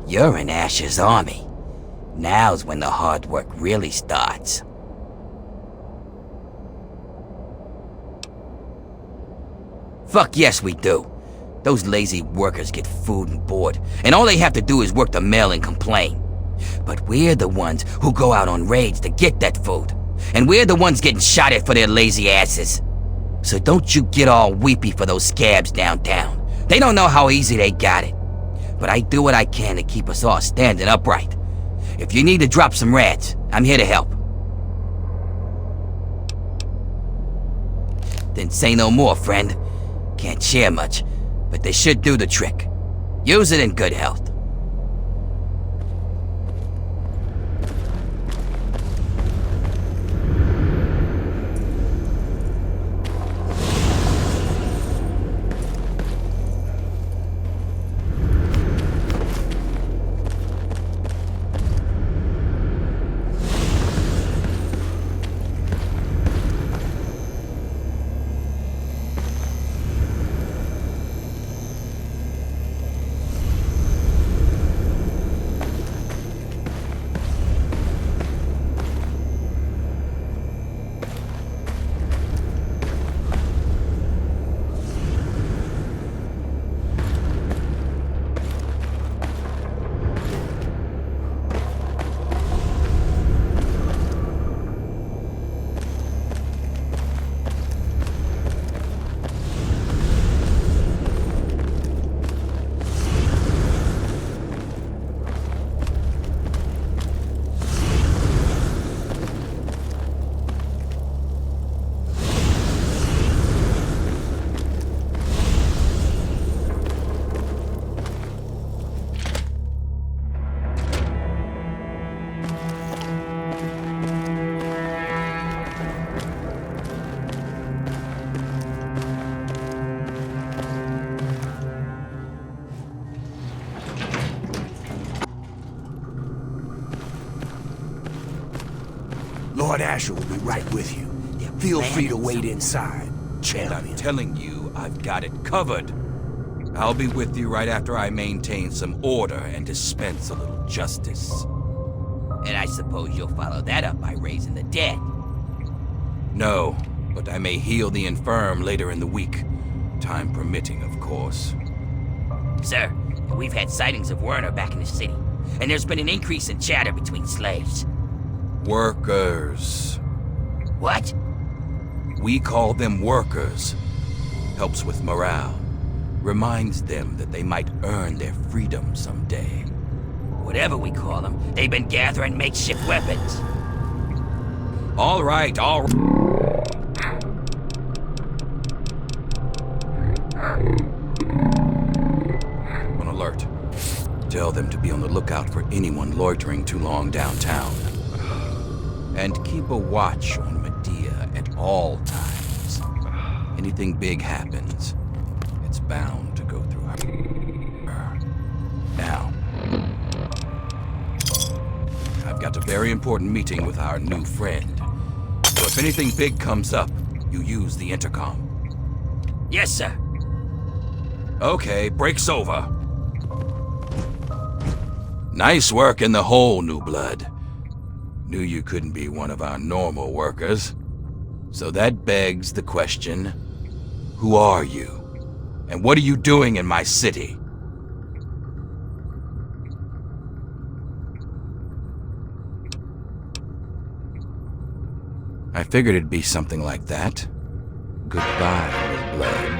Speaker 3: You're in Ash's army. Now's when the hard work really starts. Fuck yes, we do. Those lazy workers get food and board, and all they have to do is work the mill and complain. But we're the ones who go out on raids to get that food, and we're the ones getting shot at for their lazy asses. So don't you get all weepy for those scabs downtown. They don't know how easy they got it. But I do what I can to keep us all standing upright. If you need to drop some rats, I'm here to help. Then say no more, friend. Can't share much, but they should do the trick. Use it in good health.
Speaker 4: Lord Asher will be right with you. Feel free to wait inside,
Speaker 7: And
Speaker 4: champion.
Speaker 7: I'm telling you, I've got it covered. I'll be with you right after I maintain some order and dispense a little justice.
Speaker 3: And I suppose you'll follow that up by raising the dead.
Speaker 7: No, but I may heal the infirm later in the week. Time permitting, of course.
Speaker 3: Sir, we've had sightings of Werner back in the city, and there's been an increase in chatter between slaves.
Speaker 7: Workers.
Speaker 3: What?
Speaker 7: We call them workers. Helps with morale. Reminds them that they might earn their freedom someday.
Speaker 3: Whatever we call them, they've been gathering makeshift weapons.
Speaker 7: All right, all right. On alert. Tell them to be on the lookout for anyone loitering too long downtown. And keep a watch on Medea at all times. Anything big happens, it's bound to go through her. Now, I've got a very important meeting with our new friend. So if anything big comes up, you use the intercom.
Speaker 3: Yes, sir.
Speaker 7: Okay, break's over. Nice work in the hole, new blood. Knew you couldn't be one of our normal workers. So that begs the question, Who are you? And what are you doing in my city? I figured it'd be something like that. Goodbye, old blood.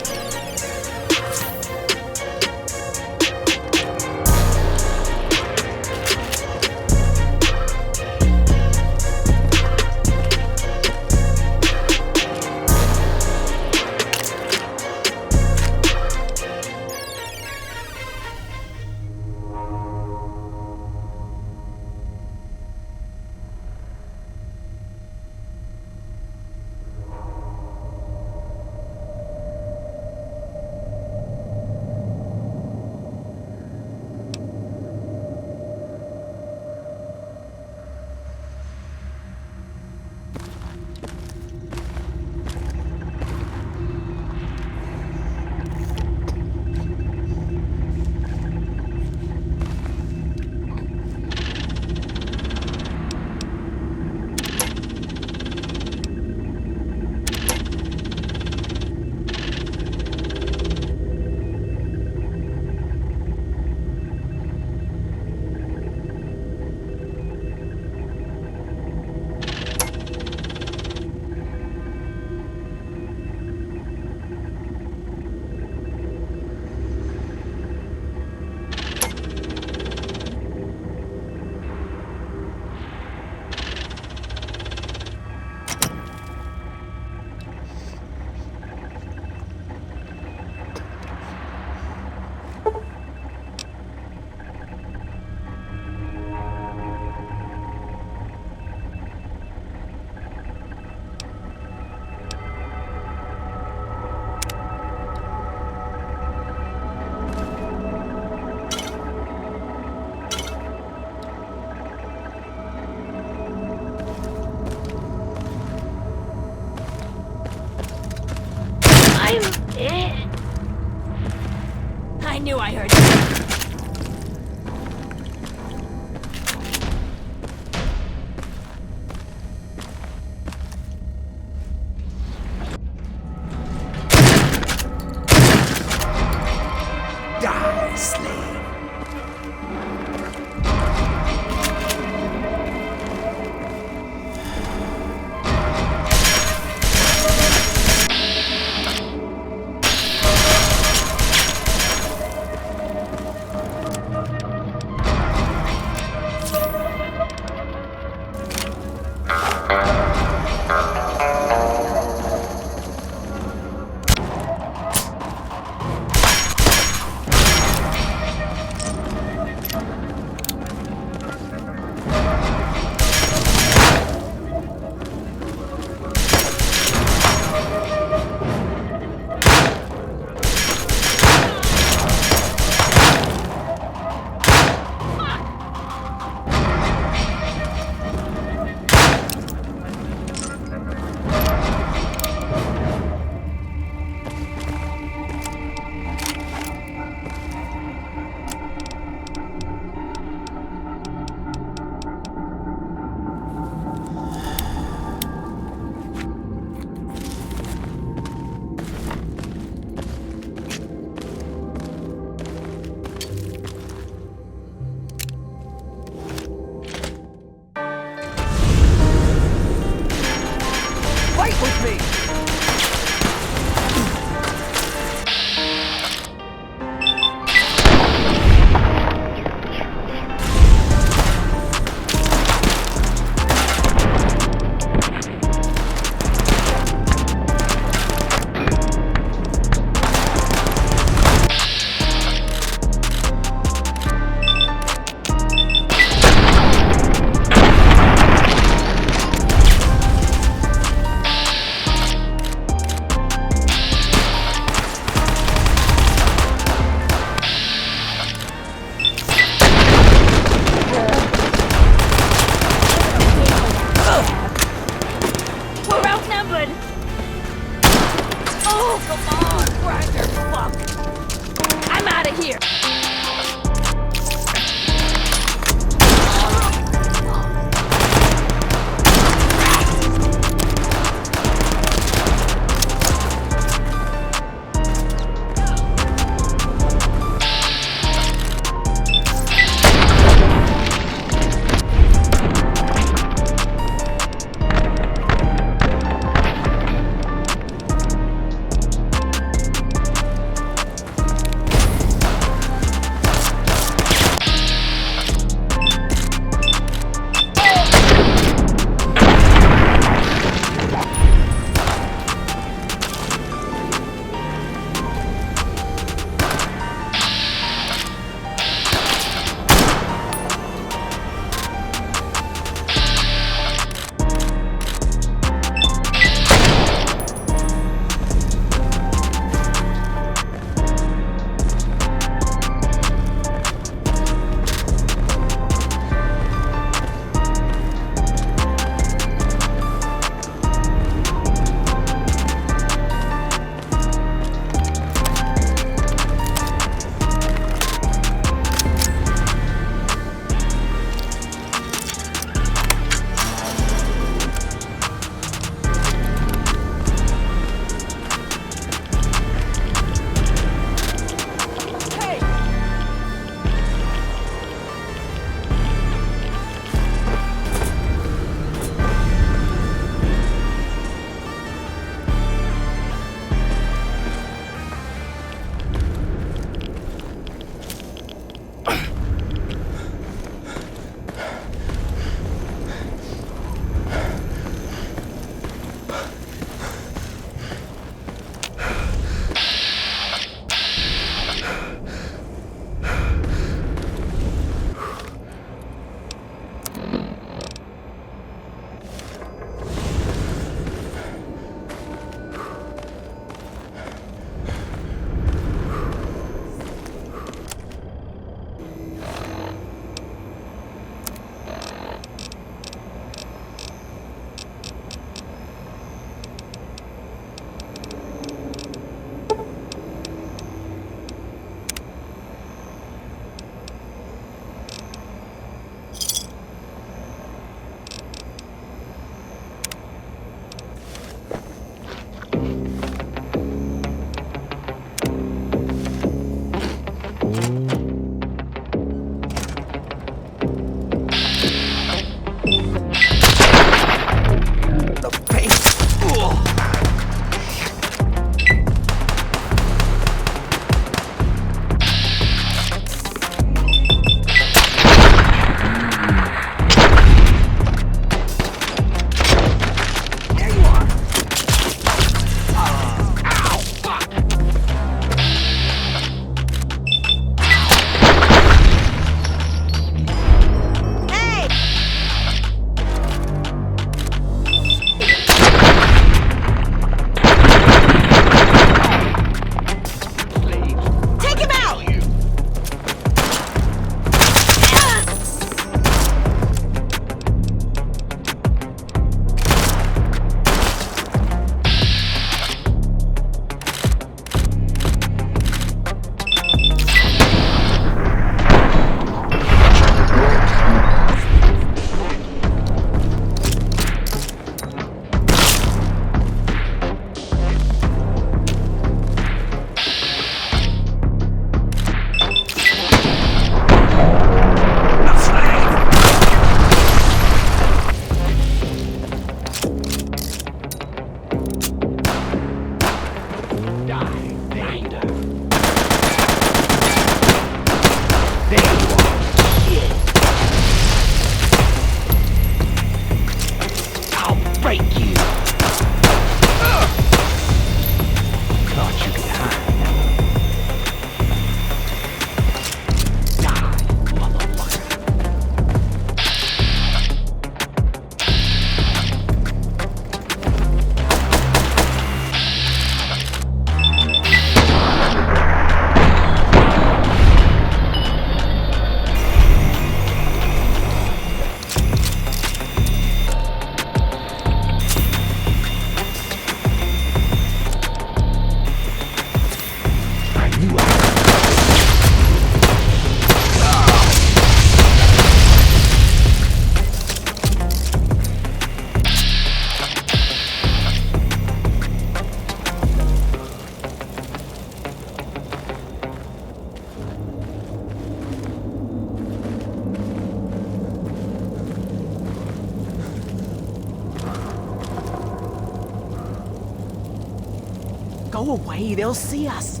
Speaker 6: Go away, they'll see us.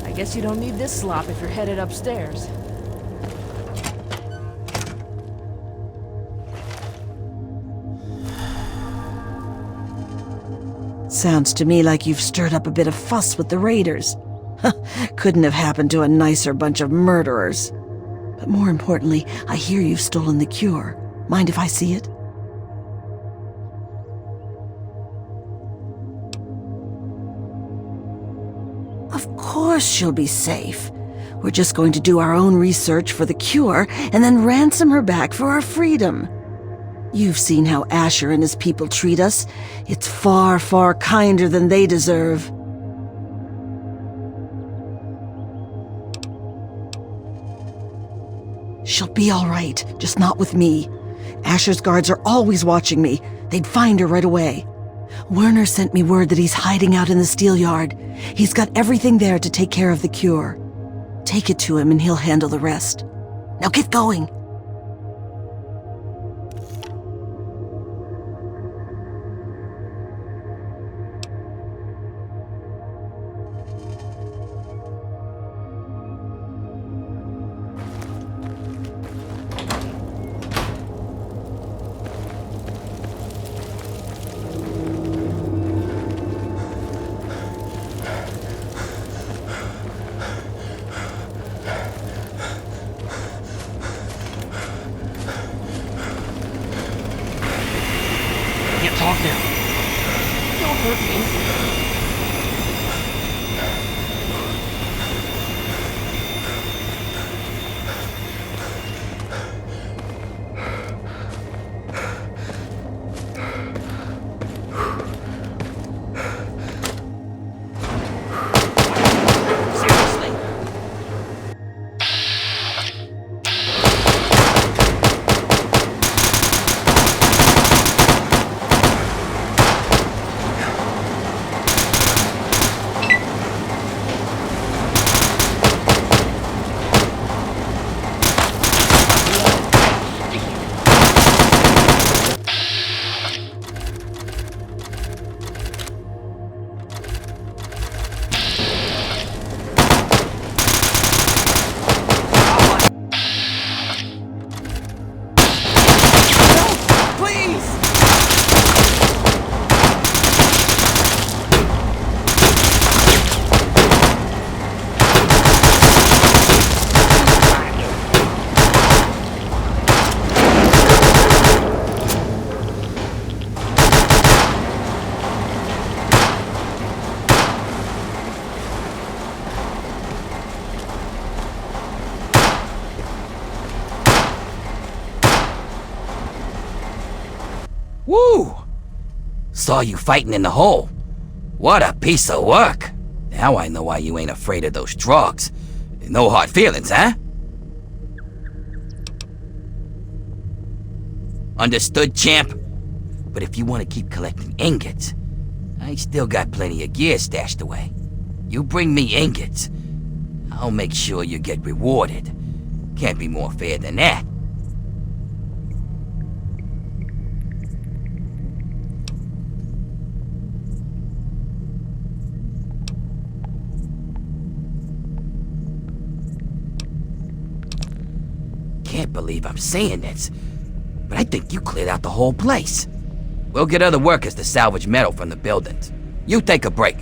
Speaker 6: I guess you don't need this slop if you're headed upstairs.
Speaker 2: Sounds to me like you've stirred up a bit of fuss with the raiders. Couldn't have happened to a nicer bunch of murderers. But more importantly, I hear you've stolen the cure. Mind if I see it? Of course she'll be safe. We're just going to do our own research for the cure and then ransom her back for our freedom. You've seen how Asher and his people treat us. It's far, far kinder than they deserve. She'll be all right, just not with me. Asher's guards are always watching me. They'd find her right away. Werner sent me word that he's hiding out in the steel yard. He's got everything there to take care of the cure. Take it to him and he'll handle the rest. Now get going.
Speaker 10: Talk now. Don't hurt me.
Speaker 3: Woo! Saw you fighting in the hole. What a piece of work. Now I know why you ain't afraid of those drugs. No hard feelings, huh? Understood, champ? But if you want to keep collecting ingots, I still got plenty of gear stashed away. You bring me ingots, I'll make sure you get rewarded. Can't be more fair than that. Can't believe I'm saying this, but I think you cleared out the whole place. We'll get other workers to salvage metal from the buildings. You take a break.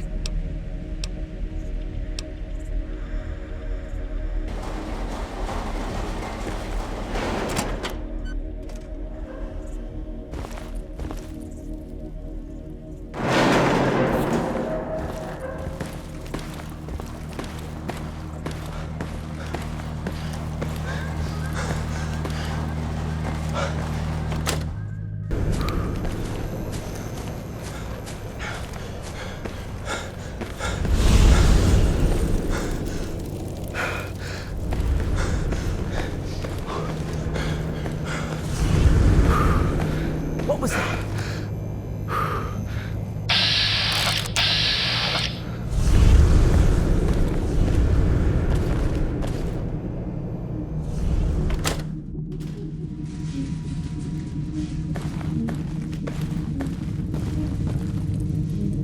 Speaker 6: What was that?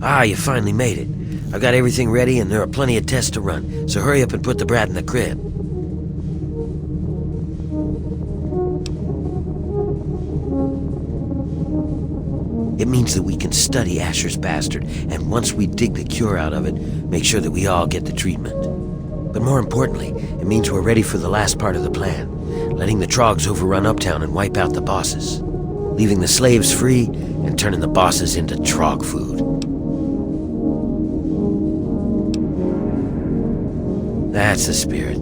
Speaker 1: Ah, you finally made it. I've got everything ready and there are plenty of tests to run, so hurry up and put the brat in the crib. It means that we can study Asher's bastard, and once we dig the cure out of it, make sure that we all get the treatment. But more importantly, it means we're ready for the last part of the plan, letting the Trogs overrun Uptown and wipe out the bosses, leaving the slaves free and turning the bosses into Trog food. That's the spirit.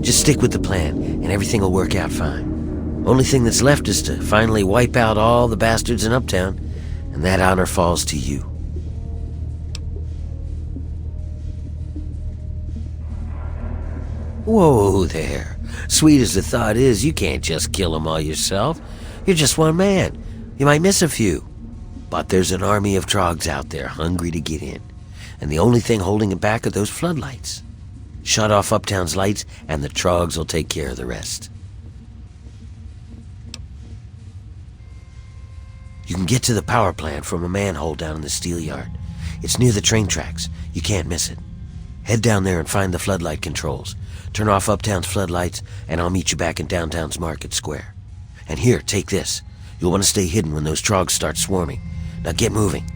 Speaker 1: Just stick with the plan, and everything will work out fine. Only thing that's left is to finally wipe out all the bastards in Uptown, and that honor falls to you. Whoa there. Sweet as the thought is, you can't just kill them all yourself. You're just one man. You might miss a few. But there's an army of Trogs out there hungry to get in, and the only thing holding it back are those floodlights. Shut off Uptown's lights, and the Trogs will take care of the rest. You can get to the power plant from a manhole down in the steel yard. It's near the train tracks. You can't miss it. Head down there and find the floodlight controls. Turn off Uptown's floodlights, and I'll meet you back in downtown's Market Square. And here, take this. You'll want to stay hidden when those Trogs start swarming. Now get moving.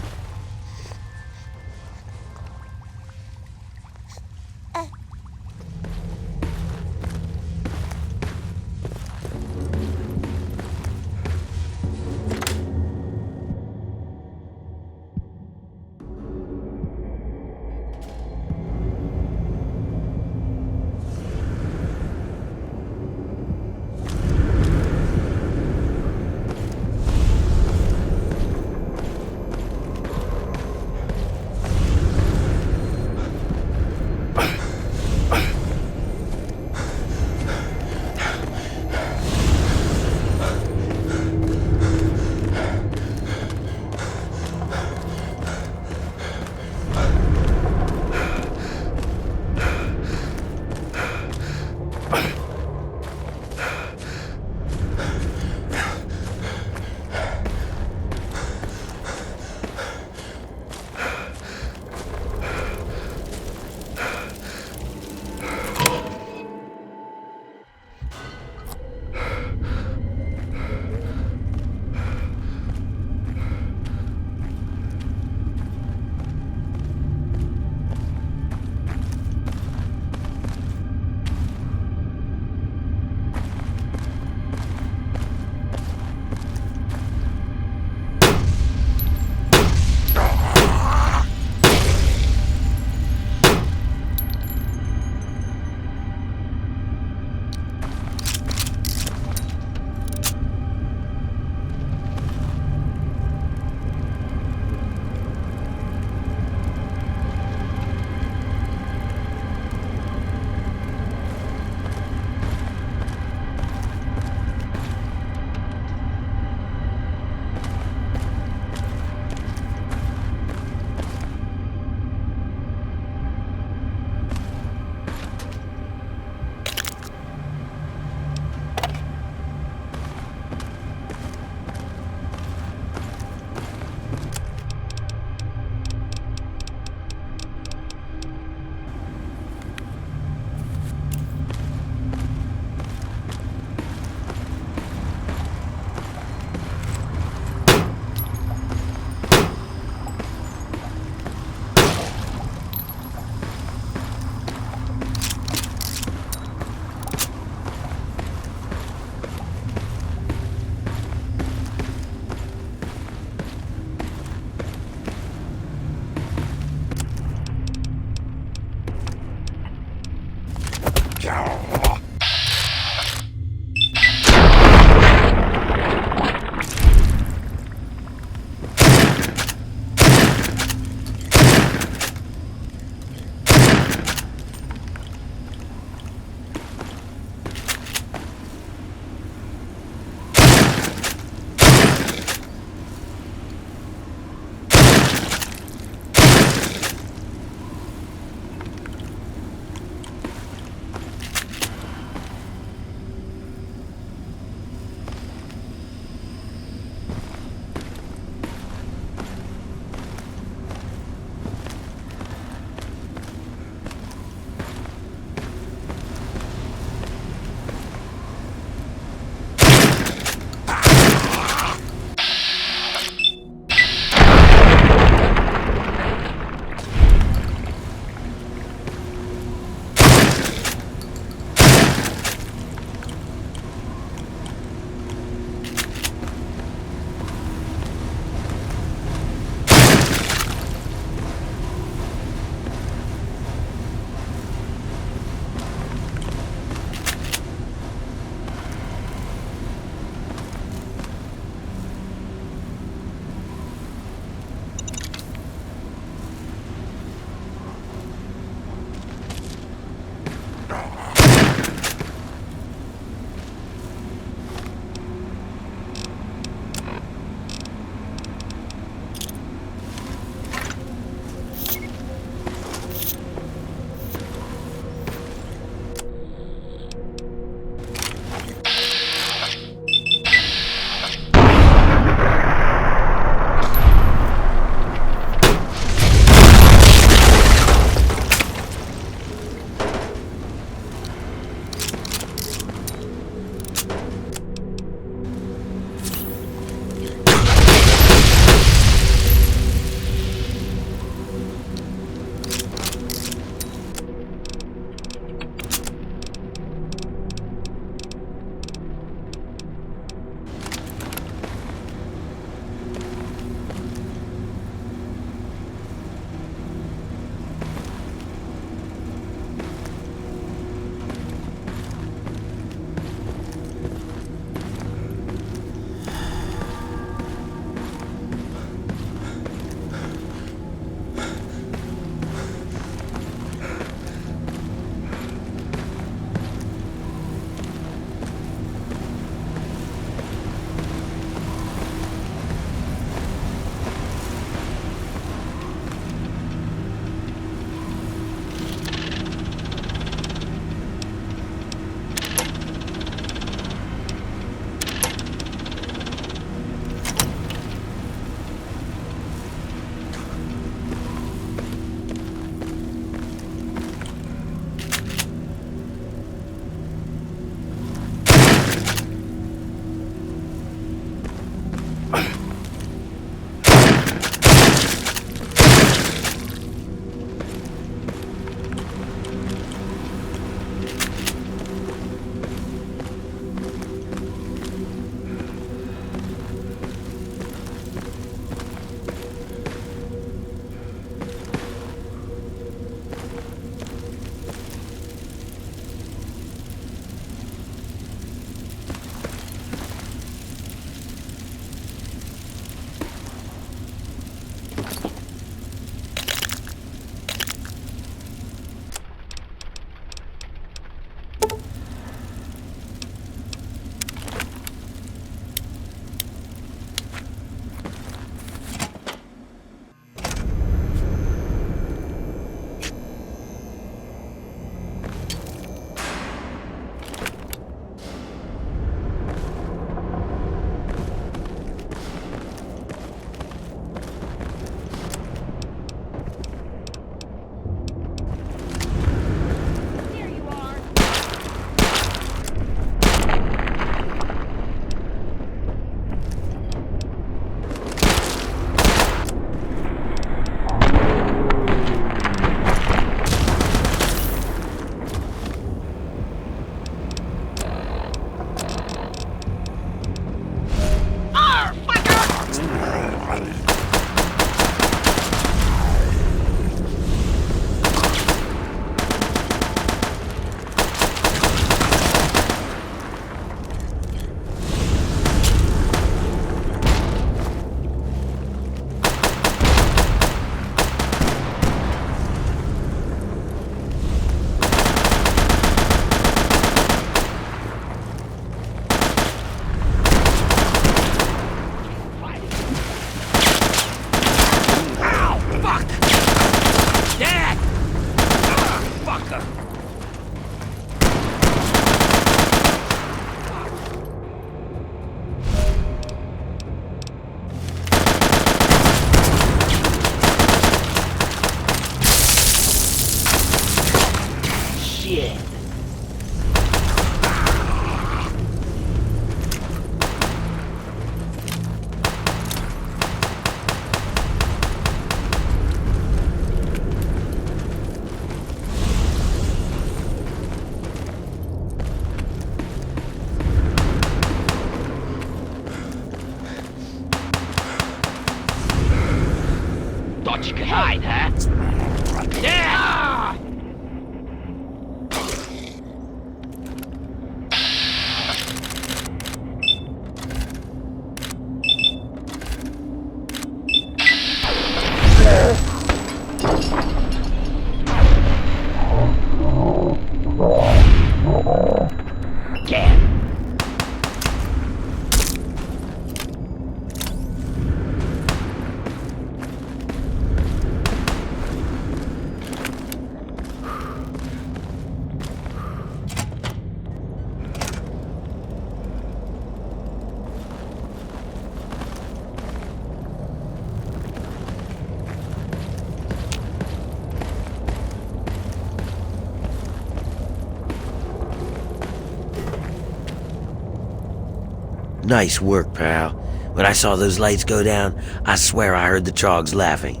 Speaker 1: Nice work, pal. When I saw those lights go down, I swear I heard the Trogs laughing.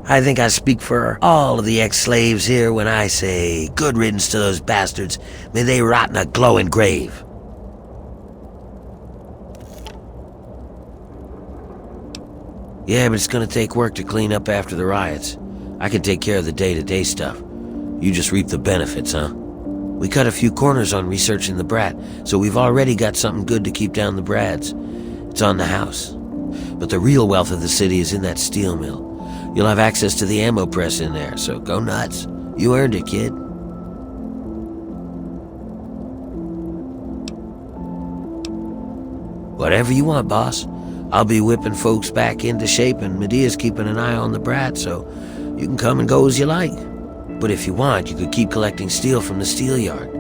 Speaker 1: I think I speak for all of the ex-slaves here when I say, good riddance to those bastards. May they rot in a glowing grave. Yeah, but it's gonna take work to clean up after the riots. I can take care of the day-to-day stuff. You just reap the benefits, huh? We cut a few corners on researching the brat, so we've already got something good to keep down the brads. It's on the house. But the real wealth of the city is in that steel mill. You'll have access to the ammo press in there, so go nuts. You earned it, kid. Whatever you want, boss. I'll be whipping folks back into shape, and Medea's keeping an eye on the brat, so you can come and go as you like. But if you want, you could keep collecting steel from the steel yard.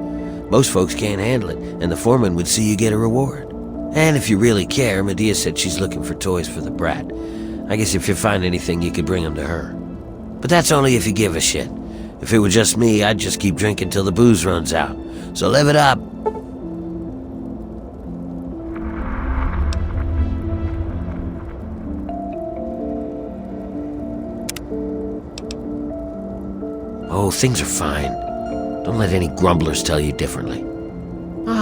Speaker 1: Most folks can't handle it, and the foreman would see you get a reward. And if you really care, Medea said she's looking for toys for the brat. I guess if you find anything, you could bring them to her. But that's only if you give a shit. If it were just me, I'd just keep drinking till the booze runs out. So live it up. Oh, things are fine. Don't let any grumblers tell you differently.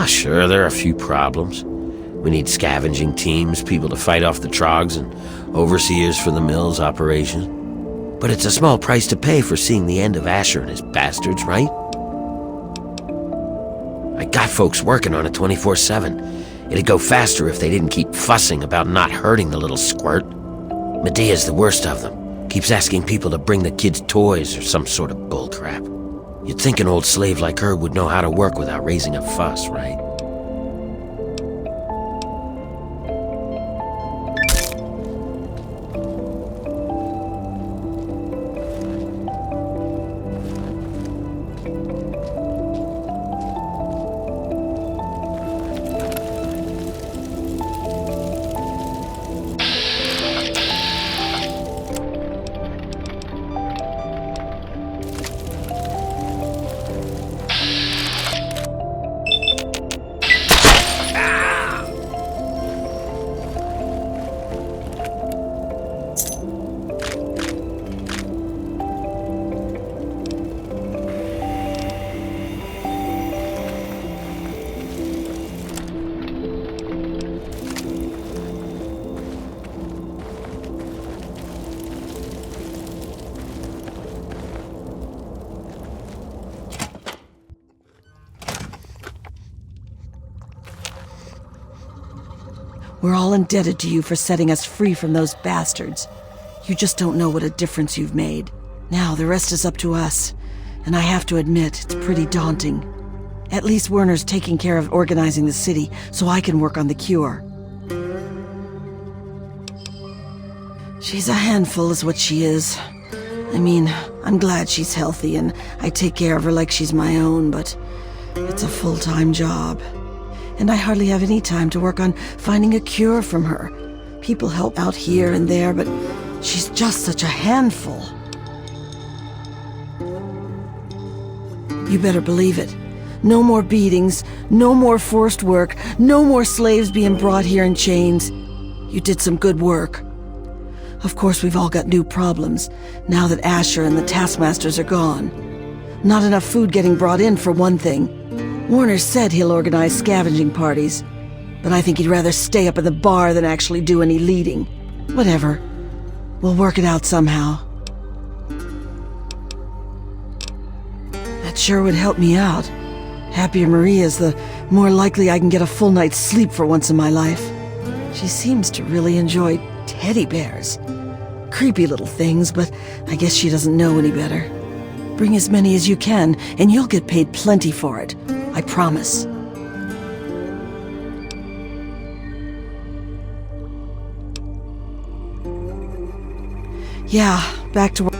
Speaker 1: Sure, there are a few problems. We need scavenging teams, people to fight off the Trogs, and overseers for the mill's operation. But it's a small price to pay for seeing the end of Asher and his bastards, right? I got folks working on it 24/7. It'd go faster if they didn't keep fussing about not hurting the little squirt. Medea's the worst of them. Keeps asking people to bring the kids toys or some sort of bullcrap. You'd think an old slave like her would know how to work without raising a fuss, right?
Speaker 2: We're all indebted to you for setting us free from those bastards. You just don't know what a difference you've made. Now the rest is up to us, and I have to admit, it's pretty daunting. At least Werner's taking care of organizing the city, so I can work on the cure. She's a handful is what she is. I mean, I'm glad she's healthy, and I take care of her like she's my own, but it's a full-time job. And I hardly have any time to work on finding a cure from her. People help out here and there, but she's just such a handful. You better believe it. No more beatings, no more forced work, no more slaves being brought here in chains. You did some good work. Of course, we've all got new problems, now that Asher and the taskmasters are gone. Not enough food getting brought in, for one thing. Werner said he'll organize scavenging parties, but I think he'd rather stay up at the bar than actually do any leading. Whatever. We'll work it out somehow. That sure would help me out. Happier Maria's, the more likely I can get a full night's sleep for once in my life. She seems to really enjoy teddy bears. Creepy little things, but I guess she doesn't know any better. Bring as many as you can, and you'll get paid plenty for it. I promise. Yeah, back to work.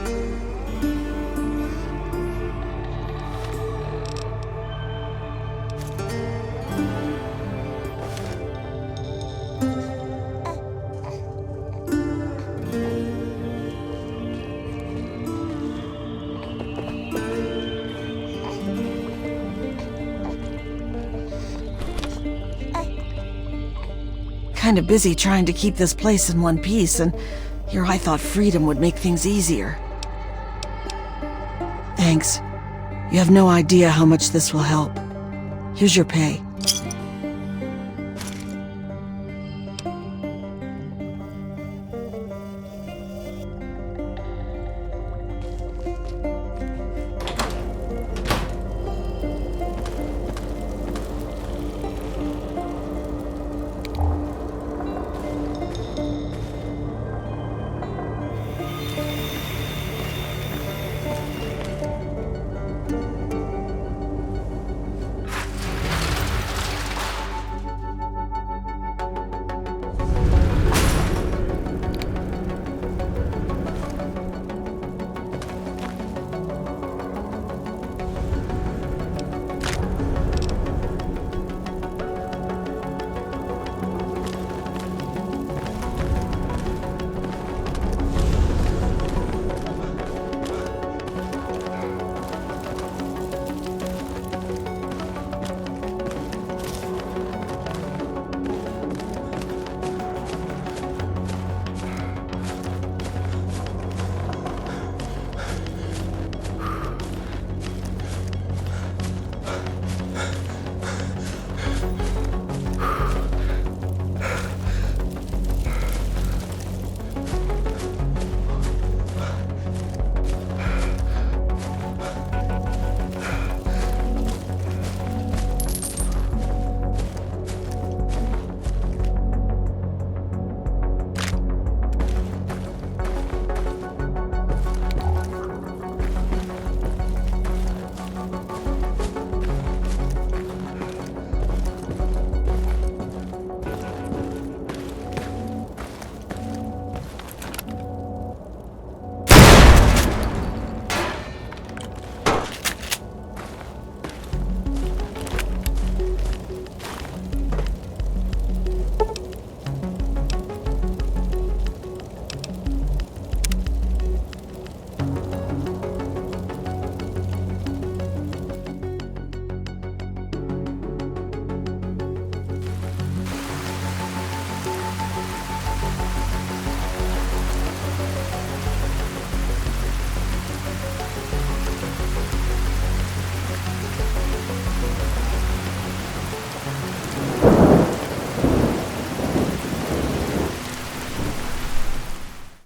Speaker 2: kind of busy trying to keep this place in one piece, and here I thought freedom would make things easier. Thanks. You have no idea how much this will help. Here's your pay.